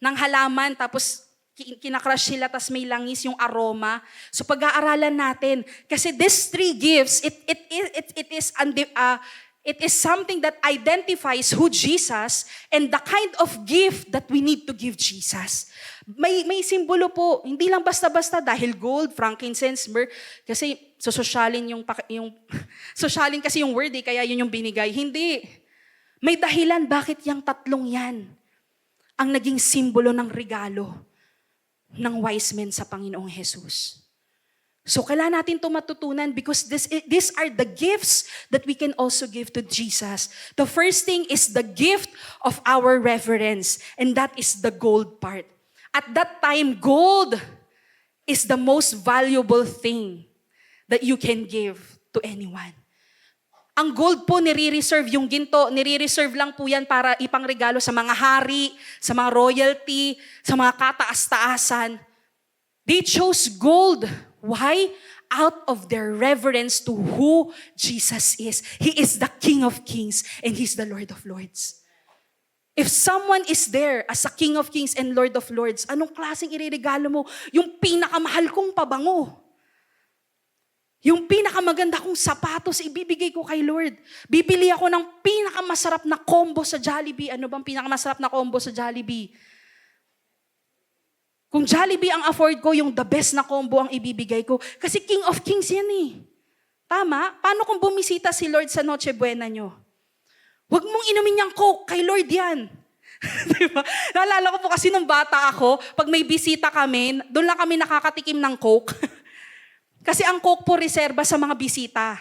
ng halaman, tapos kinakrush sila, tapos may langis yung aroma. So pag-aaralan natin, kasi these three gifts, it is something that identifies who Jesus and the kind of gift that we need to give Jesus. May simbolo po, hindi lang basta-basta dahil gold, frankincense, myrrh, kasi sosyalin sosyalin kasi yung word kaya yun yung binigay. Hindi. May dahilan bakit yung tatlong yan ang naging simbolo ng regalo ng wise men sa Panginoong Jesus. So kailangan natin ito matutunan because these are the gifts that we can also give to Jesus. The first thing is the gift of our reverence, and that is the gold part. At that time, gold is the most valuable thing that you can give to anyone. Ang gold po nire-reserve, yung ginto, nire-reserve lang po yan para ipangregalo sa mga hari, sa mga royalty, sa mga kataas-taasan. They chose gold. Why? Out of their reverence to who Jesus is. He is the King of Kings and He's the Lord of Lords. If someone is there as a King of Kings and Lord of Lords, anong klaseng ireregalo mo? Yung pinakamahal kong pabango. Yung pinakamaganda kong sapatos, ibibigay ko kay Lord. Bibili ako ng pinakamasarap na combo sa Jollibee. Ano bang pinakamasarap na combo sa Jollibee? Kung Jollibee ang afford ko, yung the best na combo ang ibibigay ko. Kasi King of Kings yan eh. Tama? Paano kung bumisita si Lord sa Noche Buena nyo? Huwag mong inumin yung Coke, kay Lord yan. Diba? Naalala ko po kasi nung bata ako, pag may bisita kami, doon lang kami nakakatikim ng Coke. Kasi ang Coke po reserba sa mga bisita.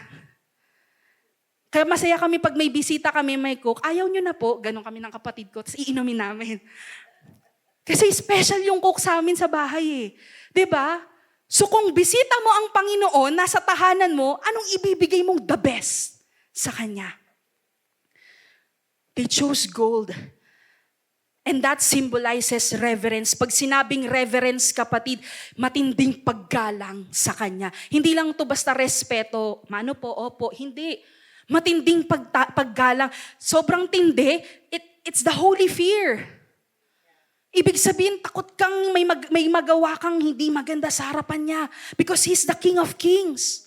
Kaya masaya kami pag may bisita kami, may Coke. Ayaw nyo na po, ganun kami ng kapatid ko, tapos iinumin namin. Kasi special yung Coke sa amin sa bahay eh. 'Di ba? So kung bisita mo ang Panginoon, nasa tahanan mo, anong ibibigay mong the best sa Kanya? They chose gold. And that symbolizes reverence. Pag sinabing reverence, kapatid, matinding paggalang sa Kanya. Hindi lang to basta respeto, mano po, opo, hindi. Matinding paggalang. Sobrang tindi, it's the holy fear. Ibig sabihin, takot kang may magawa kang hindi maganda sa harapan niya because He's the King of Kings.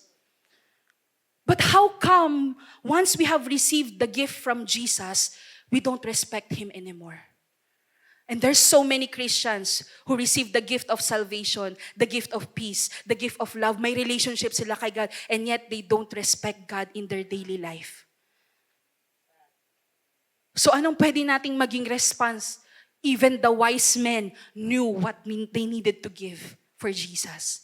But how come, once we have received the gift from Jesus, we don't respect Him anymore? And there's so many Christians who receive the gift of salvation, the gift of peace, the gift of love. May relationship sila kay God, and yet they don't respect God in their daily life. So anong pwede nating maging response? Even the wise men knew what they needed to give for Jesus.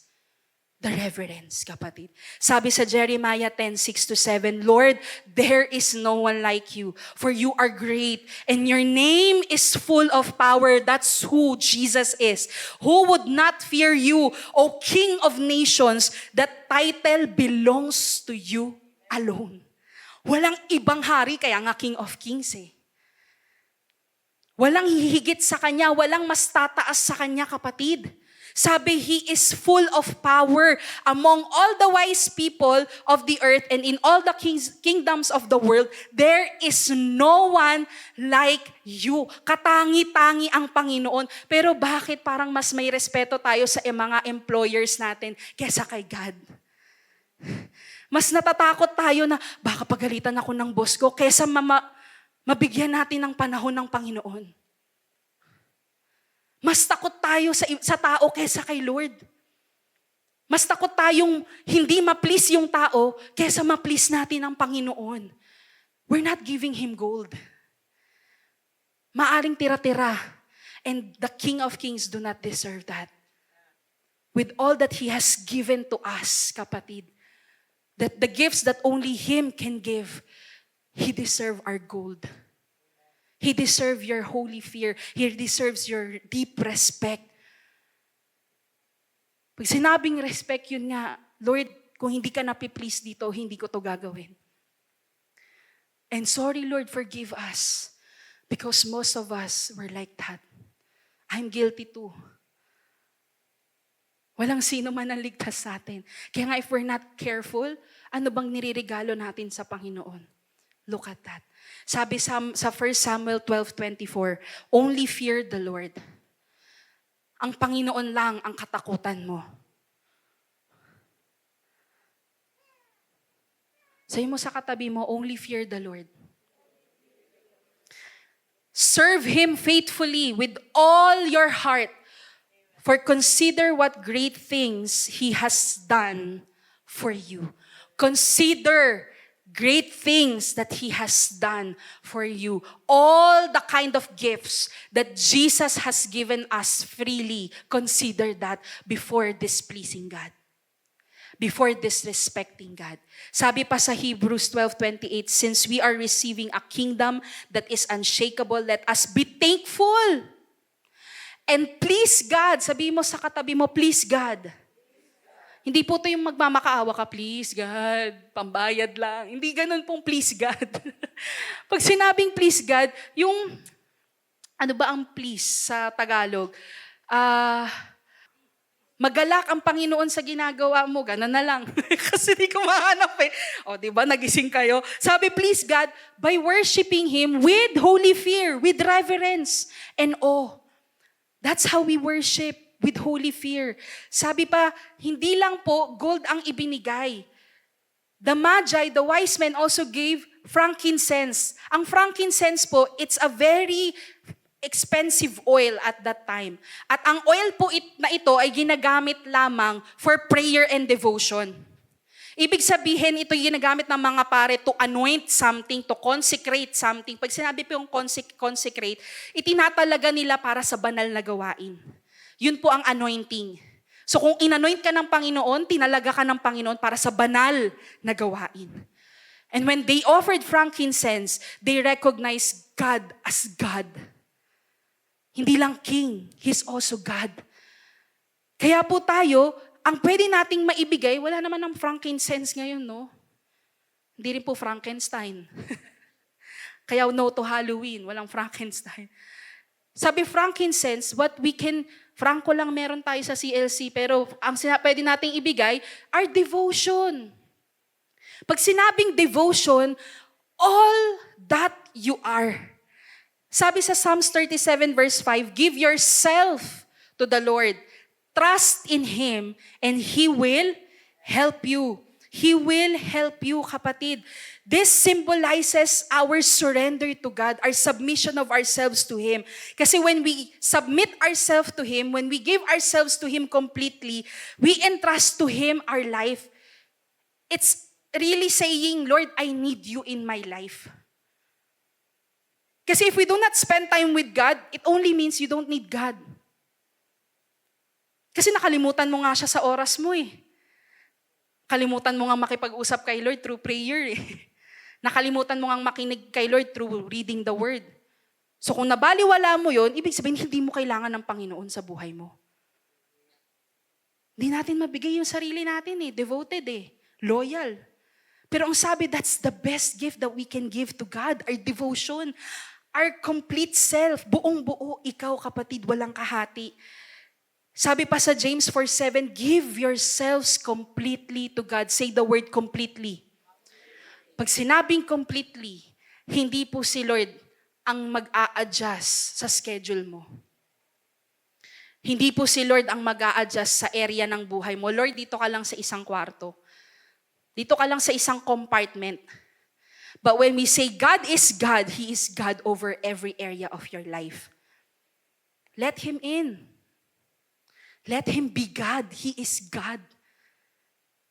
The reverence, kapatid. Sabi sa Jeremiah 10:6-7, Lord, there is no one like you, for you are great, and your name is full of power. That's who Jesus is. Who would not fear you, O King of nations? That title belongs to you alone. Walang ibang hari, kaya nga King of Kings eh. Walang hihigit sa Kanya, walang mas tataas sa Kanya, kapatid. Sabi, He is full of power among all the wise people of the earth and in all the kingdoms of the world. There is no one like you. Katangi-tangi ang Panginoon. Pero bakit parang mas may respeto tayo sa mga employers natin kesa kay God? Mas natatakot tayo na baka pagalitan ako ng boss ko kesa mabigyan natin ng panahon ng Panginoon. Mas takot tayo sa tao kaysa kay Lord. Mas takot tayong hindi ma-please yung tao kaysa ma-please natin ang Panginoon. We're not giving Him gold. Maaring tira-tira. And the King of Kings do not deserve that. With all that He has given to us, kapatid, that the gifts that only Him can give, He deserves our gold. He deserves your holy fear. He deserves your deep respect. Pag sinabing respect, yun nga, Lord, kung hindi ka napiplease dito, hindi ko to gagawin. And sorry, Lord, forgive us. Because most of us were like that. I'm guilty too. Walang sino man ang ligtas sa atin. Kaya nga if we're not careful, ano bang niririgalo natin sa Panginoon? Look at that. Sabi sa 1 Samuel 12:24, only fear the Lord. Ang Panginoon lang ang katakutan mo. Sabi mo sa katabi mo, only fear the Lord. Serve Him faithfully with all your heart. For consider what great things He has done for you. Consider great things that He has done for you. All the kind of gifts that Jesus has given us freely, consider that before displeasing God. Before disrespecting God. Sabi pa sa Hebrews 12:28, since we are receiving a kingdom that is unshakable, let us be thankful. And please God, sabi mo sa katabi mo, please God. Hindi po ito yung magmamakaawa ka, please God, pambayad lang. Hindi ganun pong please God. Pag sinabing please God, yung, ano ba ang please sa Tagalog? Magalak ang Panginoon sa ginagawa mo, ganun na lang. Kasi di ko mahanap eh. O, di ba, nagising kayo. Sabi, please God, by worshiping Him with holy fear, with reverence and awe. That's how we worship, with holy fear. Sabi pa, hindi lang po gold ang ibinigay. The Magi, the wise men also gave frankincense. Ang frankincense po, it's a very expensive oil at that time. At ang oil po na ito ay ginagamit lamang for prayer and devotion. Ibig sabihin, ito ginagamit ng mga pare to anoint something, to consecrate something. Pag sinabi po yung consecrate, itinatalaga nila para sa banal na gawain. Yun po ang anointing. So kung inanoint ka ng Panginoon, tinalaga ka ng Panginoon para sa banal na gawain. And when they offered frankincense, they recognized God as God. Hindi lang King, He's also God. Kaya po tayo, ang pwede nating maibigay, wala naman ng frankincense ngayon, no? Hindi rin po Frankenstein. Kaya no to Halloween, walang Frankenstein. Sabi frankincense, what we can, franco lang meron tayo sa CLC, pero ang pwede nating ibigay, are devotion. Pag sinabing devotion, all that you are. Sabi sa Psalms 37 verse 5, give yourself to the Lord. Trust in Him and He will help you. He will help you, kapatid. This symbolizes our surrender to God, our submission of ourselves to Him. Kasi when we submit ourselves to Him, when we give ourselves to Him completely, we entrust to Him our life. It's really saying, Lord, I need you in my life. Kasi if we do not spend time with God, it only means you don't need God. Kasi nakalimutan mo nga siya sa oras mo eh. Kalimutan mo nga makipag-usap kay Lord through prayer eh. Nakalimutan mo nga makinig kay Lord through reading the Word. So kung nabaliwala mo yon, ibig sabihin hindi mo kailangan ng Panginoon sa buhay mo. Hindi natin mabigay yung sarili natin eh. Devoted eh. Loyal. Pero ang sabi, that's the best gift that we can give to God. Our devotion. Our complete self. Buong-buo. Ikaw kapatid, walang kahati. Sabi pa sa James 4:7, give yourselves completely to God. Say the word completely. Pag sinabing completely, hindi po si Lord ang mag-a-adjust sa schedule mo. Hindi po si Lord ang mag-a-adjust sa area ng buhay mo. Lord, dito ka lang sa isang kwarto. Dito ka lang sa isang compartment. But when we say God is God, He is God over every area of your life. Let Him in. Let Him be God. He is God.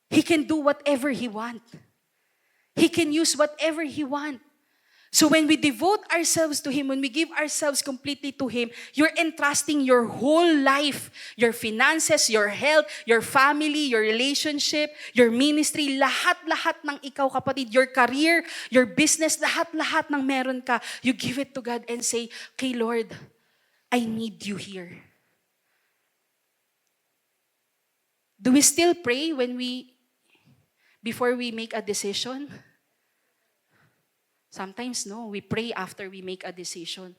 He can do whatever He wants. He can use whatever He wants. So when we devote ourselves to Him, when we give ourselves completely to Him, you're entrusting your whole life, your finances, your health, your family, your relationship, your ministry, lahat-lahat ng ikaw kapatid, your career, your business, lahat-lahat ng meron ka, you give it to God and say, okay Lord, I need you here. Do we still pray before we make a decision? Sometimes no, we pray after we make a decision.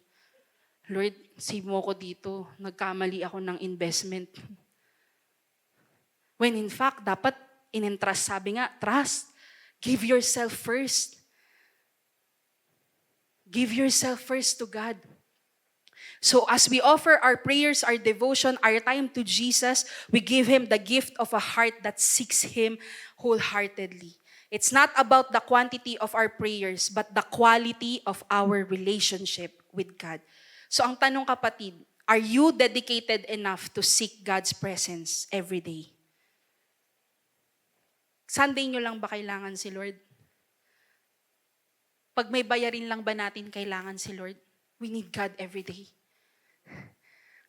Lord, save mo ko dito. Nagkamali ako ng investment. When in fact, dapat in-entrust, sabi nga, trust. Give yourself first. Give yourself first to God. So as we offer our prayers, our devotion, our time to Jesus, we give Him the gift of a heart that seeks Him wholeheartedly. It's not about the quantity of our prayers, but the quality of our relationship with God. So ang tanong, kapatid, are you dedicated enough to seek God's presence every day? Sunday nyo lang ba kailangan si Lord? Pag may bayarin lang ba natin kailangan si Lord? We need God every day.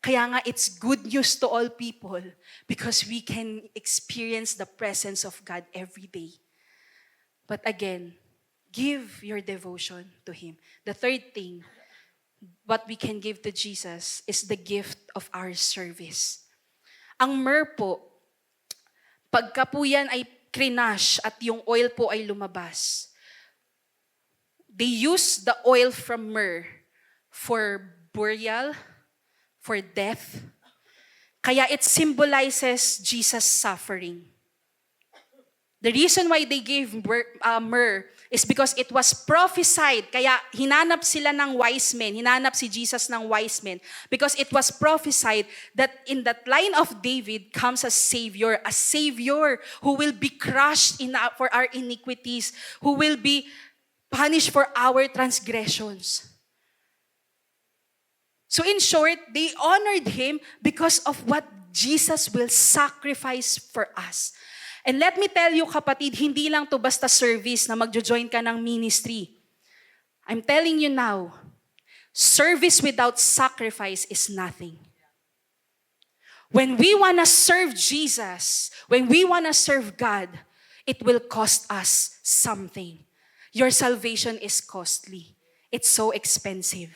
Kaya nga, it's good news to all people because we can experience the presence of God every day. But again, give your devotion to Him. The third thing, what we can give to Jesus is the gift of our service. Ang myrrh po, pagka po yan ay krinash at yung oil po ay lumabas, they use the oil from myrrh for burial, for death. Kaya it symbolizes Jesus' suffering. The reason why they gave myrrh is because it was prophesied. Kaya hinanap sila ng wise men, hinanap si Jesus ng wise men, because it was prophesied that in that line of David comes a Savior who will be crushed for our iniquities, who will be punished for our transgressions. So in short, they honored Him because of what Jesus will sacrifice for us. And let me tell you, kapatid, hindi lang to basta service na magjo-join ka ng ministry. I'm telling you now, service without sacrifice is nothing. When we want to serve Jesus, when we want to serve God, it will cost us something. Your salvation is costly. It's so expensive.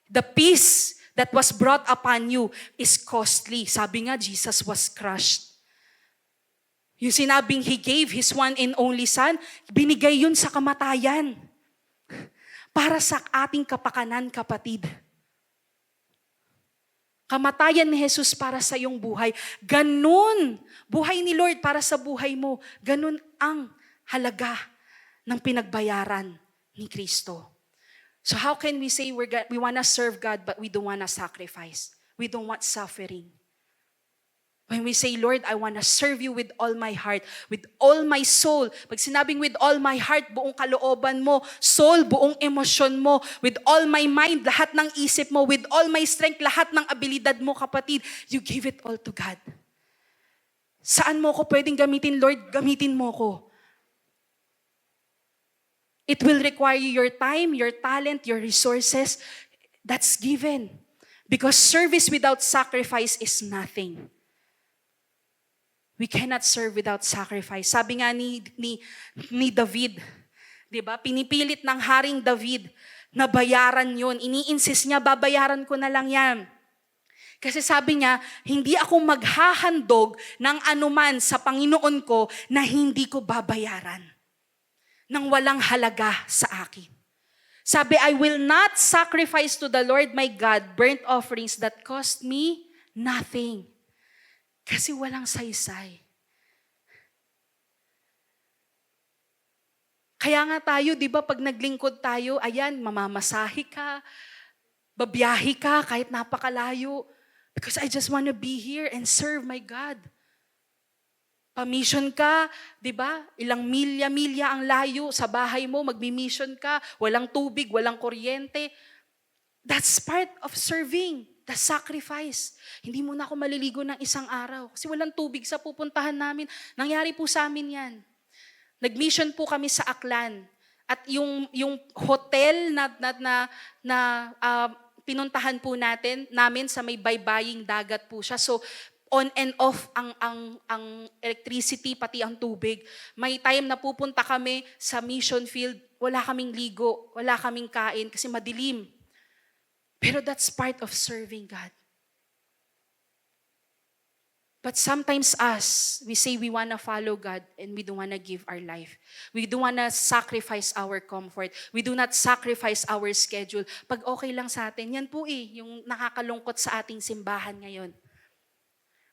The peace that was brought upon you is costly. Sabi nga, Jesus was crushed. Yung sinabing He gave His one and only Son, binigay yun sa kamatayan. Para sa ating kapakanan, kapatid. Kamatayan ni Jesus para sa iyong buhay. Ganun, buhay ni Lord para sa buhay mo. Ganun ang halaga ng pinagbayaran ni Kristo. So how can we say we want to serve God but we don't want to sacrifice? We don't want suffering. When we say, Lord, I want to serve you with all my heart, with all my soul. Pag sinabing with all my heart, buong kalooban mo, soul, buong emosyon mo, with all my mind, lahat ng isip mo, with all my strength, lahat ng abilidad mo, kapatid, you give it all to God. Saan mo ko pwedeng gamitin, Lord? Gamitin mo ko. It will require your time, your talent, your resources. That's given. Because service without sacrifice is nothing. We cannot serve without sacrifice. Sabi nga ni David, di ba? Pinipilit ng Haring David na bayaran yun. Ini-insist niya, babayaran ko na lang yan. Kasi sabi niya, hindi ako maghahandog ng anuman sa Panginoon ko na hindi ko babayaran. Nang walang halaga sa akin. Sabi, I will not sacrifice to the Lord my God burnt offerings that cost me nothing. Kasi walang saysay. Kaya nga tayo, di ba, pag naglingkod tayo, ayan, mamamasahe ka, babiyahe ka kahit napakalayo. Because I just want to be here and serve my God. Pa-mission ka, di ba? Ilang milya-milya ang layo sa bahay mo, magmi-mission ka, walang tubig, walang kuryente. That's part of serving, the sacrifice. Hindi mo na ako maliligo ng isang araw kasi walang tubig sa pupuntahan namin. Nangyari po sa amin yan. Nag-mission po kami sa Aklan. At yung hotel na pinuntahan po namin sa may baybaying dagat po siya. So, on and off ang electricity, pati ang tubig. May time na pupunta kami sa mission field, wala kaming ligo, wala kaming kain kasi madilim. Pero that's part of serving God. But sometimes we say we want to follow God and we don't want to give our life. We don't want to sacrifice our comfort. We do not sacrifice our schedule. Pag okay lang sa atin, yan po yung nakakalungkot sa ating simbahan ngayon.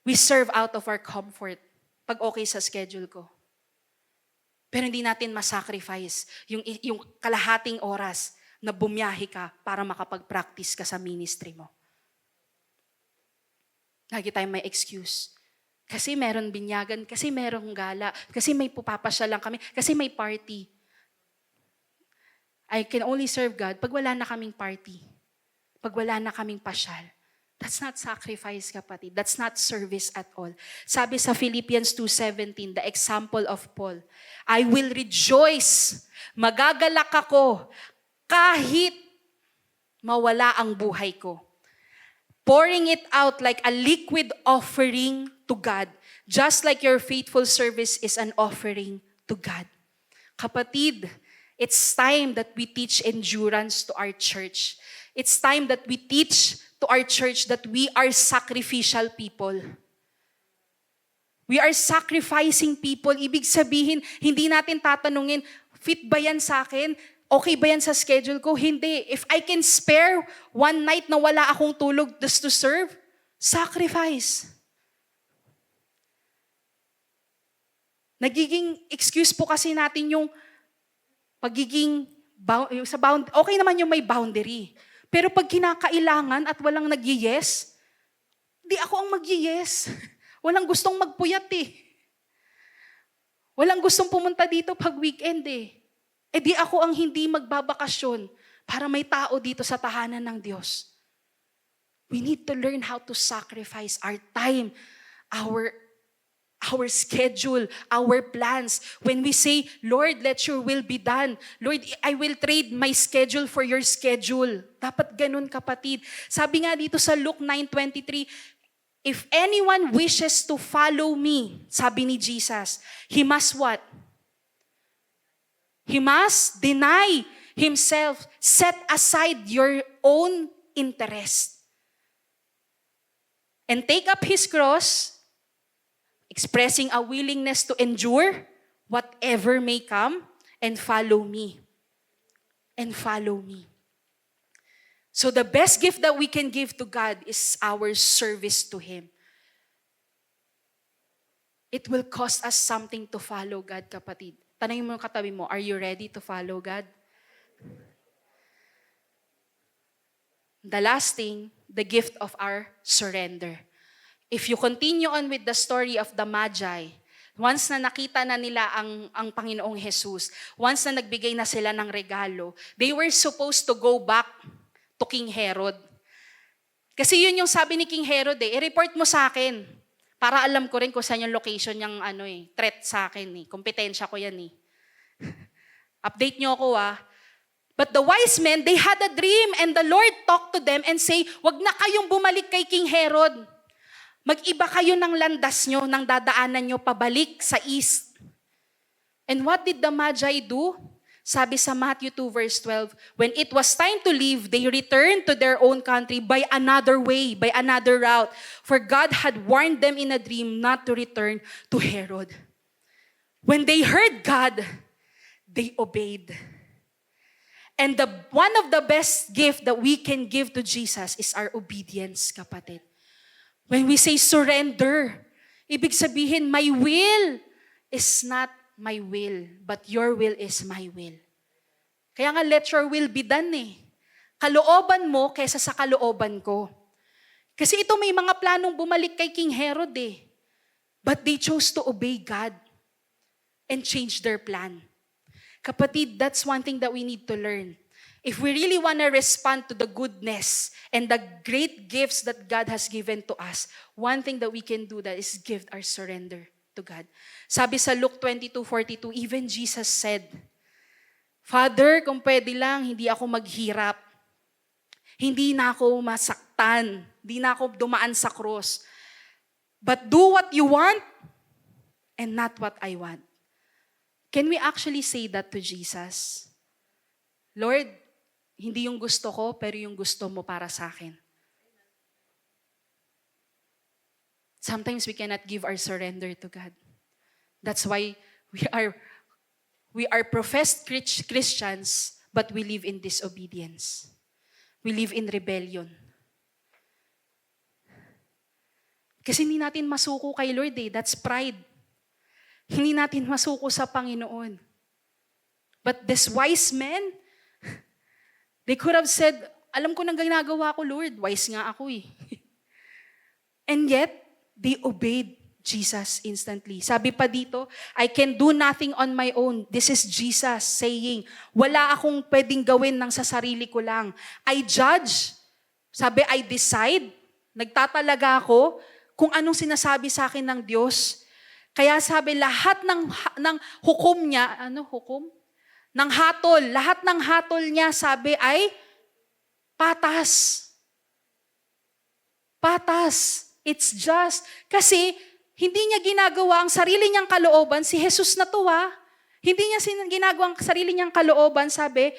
We serve out of our comfort. pag okay sa schedule ko. Pero hindi natin masacrifice yung kalahating oras na bumiyahe ka para makapag-practice ka sa ministry mo. Lagi tayong may excuse. Kasi meron binyagan, kasi merong gala, kasi may pupapasya lang kami, kasi may party. I can only serve God pag wala na kaming party. Pag wala na kaming pasyal. That's not sacrifice, kapatid. That's not service at all. Sabi sa Philippians 2:17, the example of Paul, I will rejoice, magagalak ako, kahit mawala ang buhay ko. Pouring it out like a liquid offering to God, just like your faithful service is an offering to God. Kapatid, it's time that we teach endurance to our church. It's time that we teach to our church that we are sacrificial people. We are sacrificing people. Ibig sabihin, hindi natin tatanungin, fit ba yan sa akin? Okay ba yan sa schedule ko? Hindi. If I can spare one night na wala akong tulog just to serve, sacrifice. Nagiging excuse po kasi natin yung pagiging, okay naman yung may boundary. Pero pag kinakailangan at walang nag-yes, di ako ang mag-yes. Walang gustong magpuyat eh. Walang gustong pumunta dito pag weekend eh. Eh di ako ang hindi magbabakasyon para may tao dito sa tahanan ng Diyos. We need to learn how to sacrifice our time, our schedule, our plans. When we say, Lord, let your will be done. Lord, I will trade my schedule for your schedule. Dapat ganun, kapatid. Sabi nga dito sa Luke 9:23, if anyone wishes to follow me, sabi ni Jesus, he must what? He must deny himself, set aside your own interest, and take up his cross, expressing a willingness to endure whatever may come, and follow me. And follow me. So the best gift that we can give to God is our service to Him. It will cost us something to follow God, kapatid. Tanungin mo yung katabi mo, are you ready to follow God? The last thing, the gift of our surrender. If you continue on with the story of the Magi, once na nakita na nila ang Panginoong Jesus, once na nagbigay na sila ng regalo, they were supposed to go back to King Herod. Kasi yun yung sabi ni King Herod i-report mo sa akin. Para alam ko rin kung saan yung location yung threat sa akin Kompetensya ko yan Update nyo ako But the wise men, they had a dream and the Lord talked to them and say, wag na kayong bumalik kay King Herod. Mag-iba kayo ng landas nyo, ng dadaanan nyo pabalik sa east. And what did the Magi do? Sabi sa Matthew 2 verse 12, when it was time to leave, they returned to their own country by another way, by another route. For God had warned them in a dream not to return to Herod. When they heard God, they obeyed. And one of the best gift that we can give to Jesus is our obedience, kapatid. When we say surrender, ibig sabihin, my will is not my will, but your will is my will. Kaya nga, let your will be done Kalooban mo kaysa sa kalooban ko. Kasi ito may mga planong bumalik kay King Herod But they chose to obey God and change their plan. Kapatid, that's one thing that we need to learn. If we really want to respond to the goodness and the great gifts that God has given to us, one thing that we can do that is give our surrender to God. Sabi sa Luke 22:42, even Jesus said, Father, kung pwede lang, hindi ako maghirap. Hindi na ako masaktan. Hindi na ako dumaan sa cross. But do what you want and not what I want. Can we actually say that to Jesus? Lord, hindi yung gusto ko, pero yung gusto mo para sa akin. Sometimes we cannot give our surrender to God. That's why we are professed Christians, but we live in disobedience. We live in rebellion. Kasi hindi natin masuko kay Lord That's pride. Hindi natin masuko sa Panginoon. But these wise men, they could have said, alam ko nang ginagawa ko, Lord. Wise nga ako eh. And yet, they obeyed Jesus instantly. Sabi pa dito, I can do nothing on my own. This is Jesus saying, wala akong pwedeng gawin ng sa sarili ko lang. I judge. Sabi, I decide. Nagtatalaga ako kung anong sinasabi sa akin ng Diyos. Kaya sabi, lahat ng hukom niya, hukom? Ng hatol, lahat ng hatol niya, sabi ay patas. Patas. It's just. Kasi, hindi niya ginagawa ang sarili niyang kalooban, si Jesus na to Hindi niya ginagawa ang sarili niyang kalooban, sabi,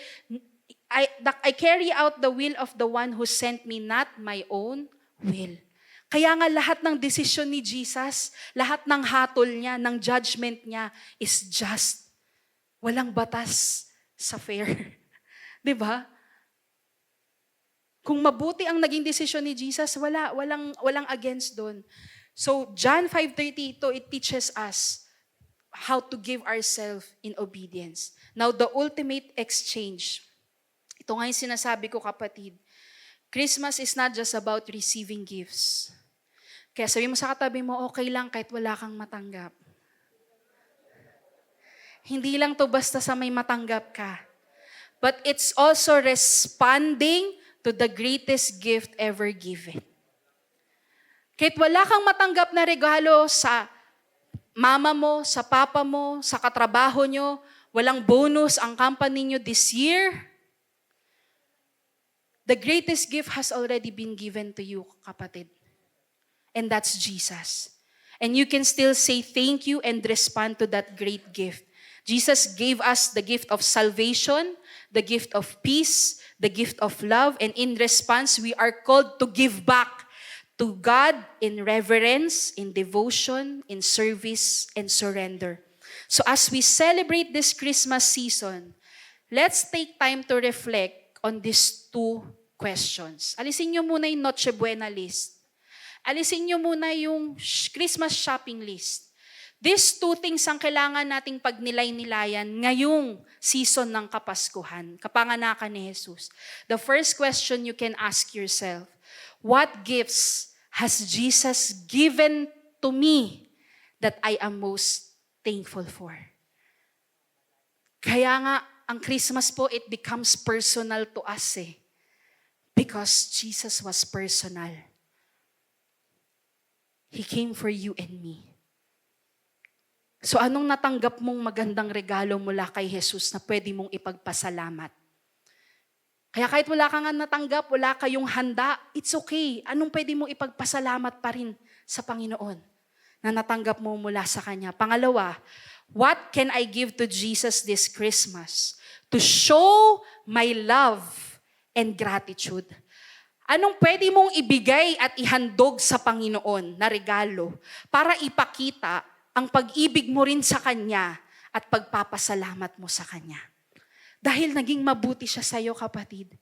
I carry out the will of the one who sent me, not my own will. Kaya nga lahat ng desisyon ni Jesus, lahat ng hatol niya, ng judgment niya is just. Walang batas sa fair. 'Di ba? Kung mabuti ang naging desisyon ni Jesus, walang against doon. So, John 5:32, it teaches us how to give ourselves in obedience. Now, the ultimate exchange. Ito nga yung sinasabi ko, kapatid. Christmas is not just about receiving gifts. Kaya sabi mo sa katabi mo, okay lang kahit wala kang matanggap. Hindi lang to basta sa may matanggap ka. But it's also responding to the greatest gift ever given. Kahit wala kang matanggap na regalo sa mama mo, sa papa mo, sa katrabaho nyo, walang bonus ang company nyo this year, the greatest gift has already been given to you, kapatid. And that's Jesus. And you can still say thank you and respond to that great gift. Jesus gave us the gift of salvation, the gift of peace, the gift of love, and in response, we are called to give back to God in reverence, in devotion, in service, and surrender. So as we celebrate this Christmas season, let's take time to reflect on these two questions. Alisin nyo muna yung Noche Buena list. Alisin nyo muna yung Christmas shopping list. These two things ang kailangan nating pagnilay-nilayan ngayong season ng Kapaskuhan, kapanganakan ni Jesus. The first question you can ask yourself, what gifts has Jesus given to me that I am most thankful for? Kaya nga, ang Christmas po, it becomes personal to us because Jesus was personal. He came for you and me. So anong natanggap mong magandang regalo mula kay Jesus na pwede mong ipagpasalamat? Kaya kahit wala ka nga natanggap, wala kayong handa, it's okay. Anong pwede mong ipagpasalamat pa rin sa Panginoon na natanggap mo mula sa Kanya? Pangalawa, what can I give to Jesus this Christmas to show my love and gratitude? Anong pwede mong ibigay at ihandog sa Panginoon na regalo para ipakita ang pag-ibig mo rin sa Kanya at pagpapasalamat mo sa Kanya? Dahil naging mabuti siya sa iyo, kapatid.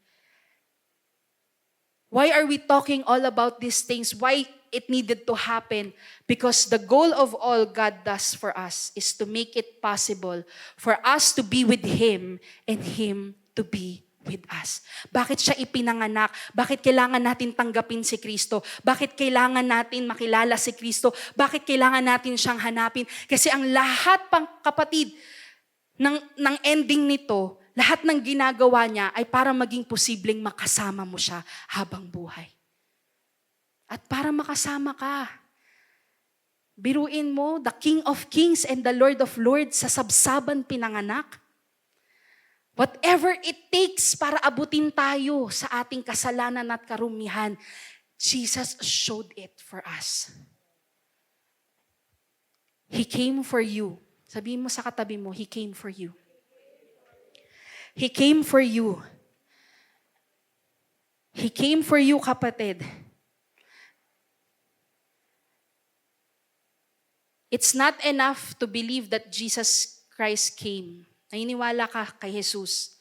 Why are we talking all about these things? Why it needed to happen? Because the goal of all God does for us is to make it possible for us to be with Him and Him to be with us. Bakit siya ipinanganak? Bakit kailangan natin tanggapin si Kristo? Bakit kailangan natin makilala si Kristo? Bakit kailangan natin siyang hanapin? Kasi ang lahat, pang kapatid, ng ending nito, lahat ng ginagawa niya ay para maging posibleng makasama mo siya habang buhay. At para makasama ka, biruin mo, the King of Kings and the Lord of Lords sa sabsaban pinanganak. Whatever it takes para abutin tayo sa ating kasalanan at karumihan, Jesus showed it for us. He came for you. Sabihin mo sa katabi mo, He came for you. He came for you. He came for you, kapatid. It's not enough to believe that Jesus Christ came. Naniniwala ka kay Jesus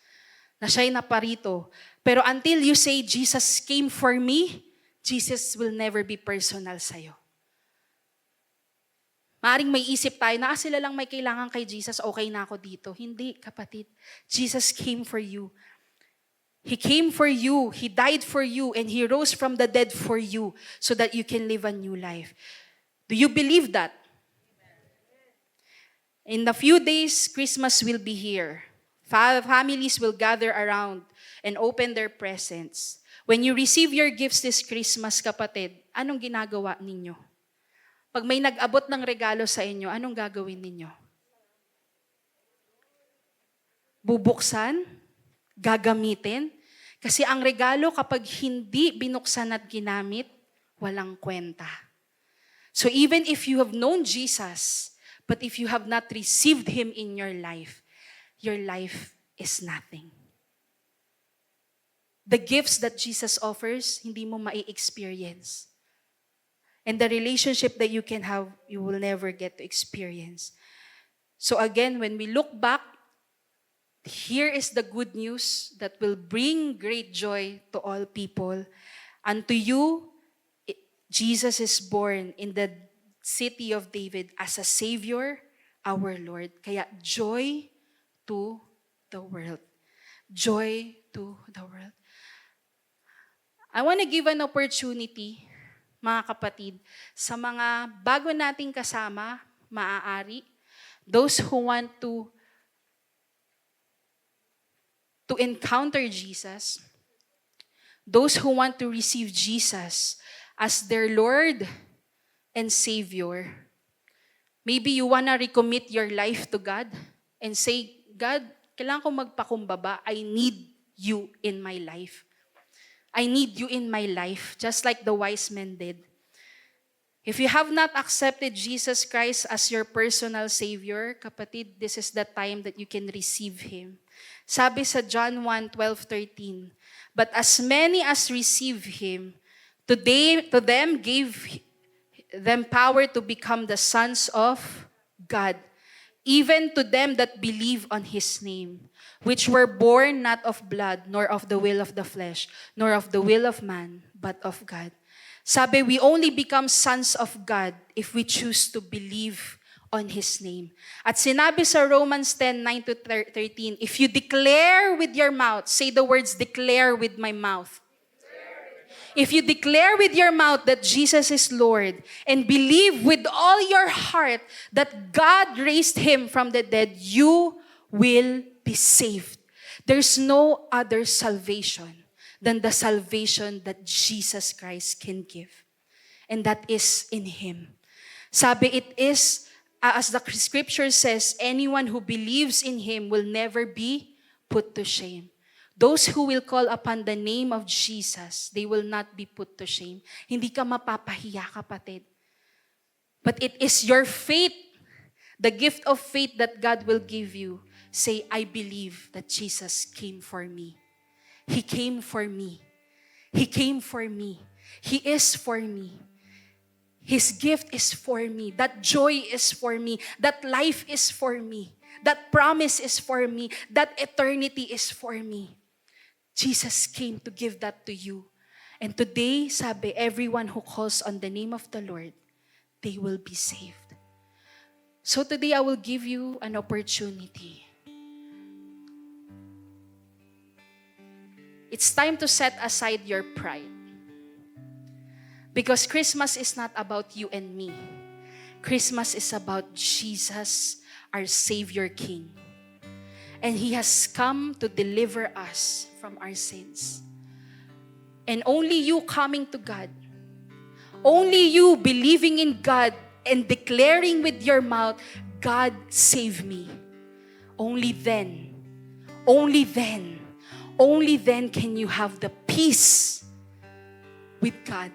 na siya'y naparito. Pero until you say, Jesus came for me, Jesus will never be personal sa'yo. Maaring may isip tayo na sila lang may kailangan kay Jesus, okay na ako dito. Hindi, kapatid. Jesus came for you. He came for you. He died for you. And He rose from the dead for you so that you can live a new life. Do you believe that? In a few days, Christmas will be here. Families will gather around and open their presents. When you receive your gifts this Christmas, kapatid, anong ginagawa ninyo? Pag may nag-abot ng regalo sa inyo, anong gagawin ninyo? Bubuksan? Gagamitin? Kasi ang regalo kapag hindi binuksan at ginamit, walang kwenta. So even if you have known Jesus, but if you have not received Him in your life is nothing. The gifts that Jesus offers, hindi mo mai-experience. And the relationship that you can have, you will never get to experience. So again, when we look back, here is the good news that will bring great joy to all people. Unto you, Jesus is born in the city of David as a Savior, our Lord. Kaya joy to the world. Joy to the world. I want to give an opportunity, mga kapatid, sa mga bago nating kasama, maaari, those who want to encounter Jesus, those who want to receive Jesus as their Lord and Savior. Maybe you want to recommit your life to God and say, God, kailangan ko magpakumbaba. I need you in my life. I need you in my life, just like the wise men did. If you have not accepted Jesus Christ as your personal Savior, kapatid, this is the time that you can receive Him. Sabi sa John 1:12-13, but as many as receive Him, to them gave them power to become the sons of God, even to them that believe on His name, which were born not of blood, nor of the will of the flesh, nor of the will of man, but of God. Sabi, we only become sons of God if we choose to believe on His name. At sinabi sa Romans 10:9-13, if you declare with your mouth, say the words, declare with my mouth. If you declare with your mouth that Jesus is Lord and believe with all your heart that God raised Him from the dead, you will be saved. There's no other salvation than the salvation that Jesus Christ can give. And that is in Him. Sabi, it is, as the scripture says, anyone who believes in Him will never be put to shame. Those who will call upon the name of Jesus, they will not be put to shame. Hindi ka mapapahiya, kapatid. But it is your faith, the gift of faith that God will give you. Say, I believe that Jesus came for me. He came for me. He came for me. He is for me. His gift is for me. That joy is for me. That life is for me. That promise is for me. That eternity is for me. Jesus came to give that to you. And today, sabi, everyone who calls on the name of the Lord, they will be saved. So today, I will give you an opportunity. It's time to set aside your pride. Because Christmas is not about you and me. Christmas is about Jesus, our Savior King. And He has come to deliver us from our sins. And only you coming to God, only you believing in God and declaring with your mouth, God save me. Only then can you have the peace with God.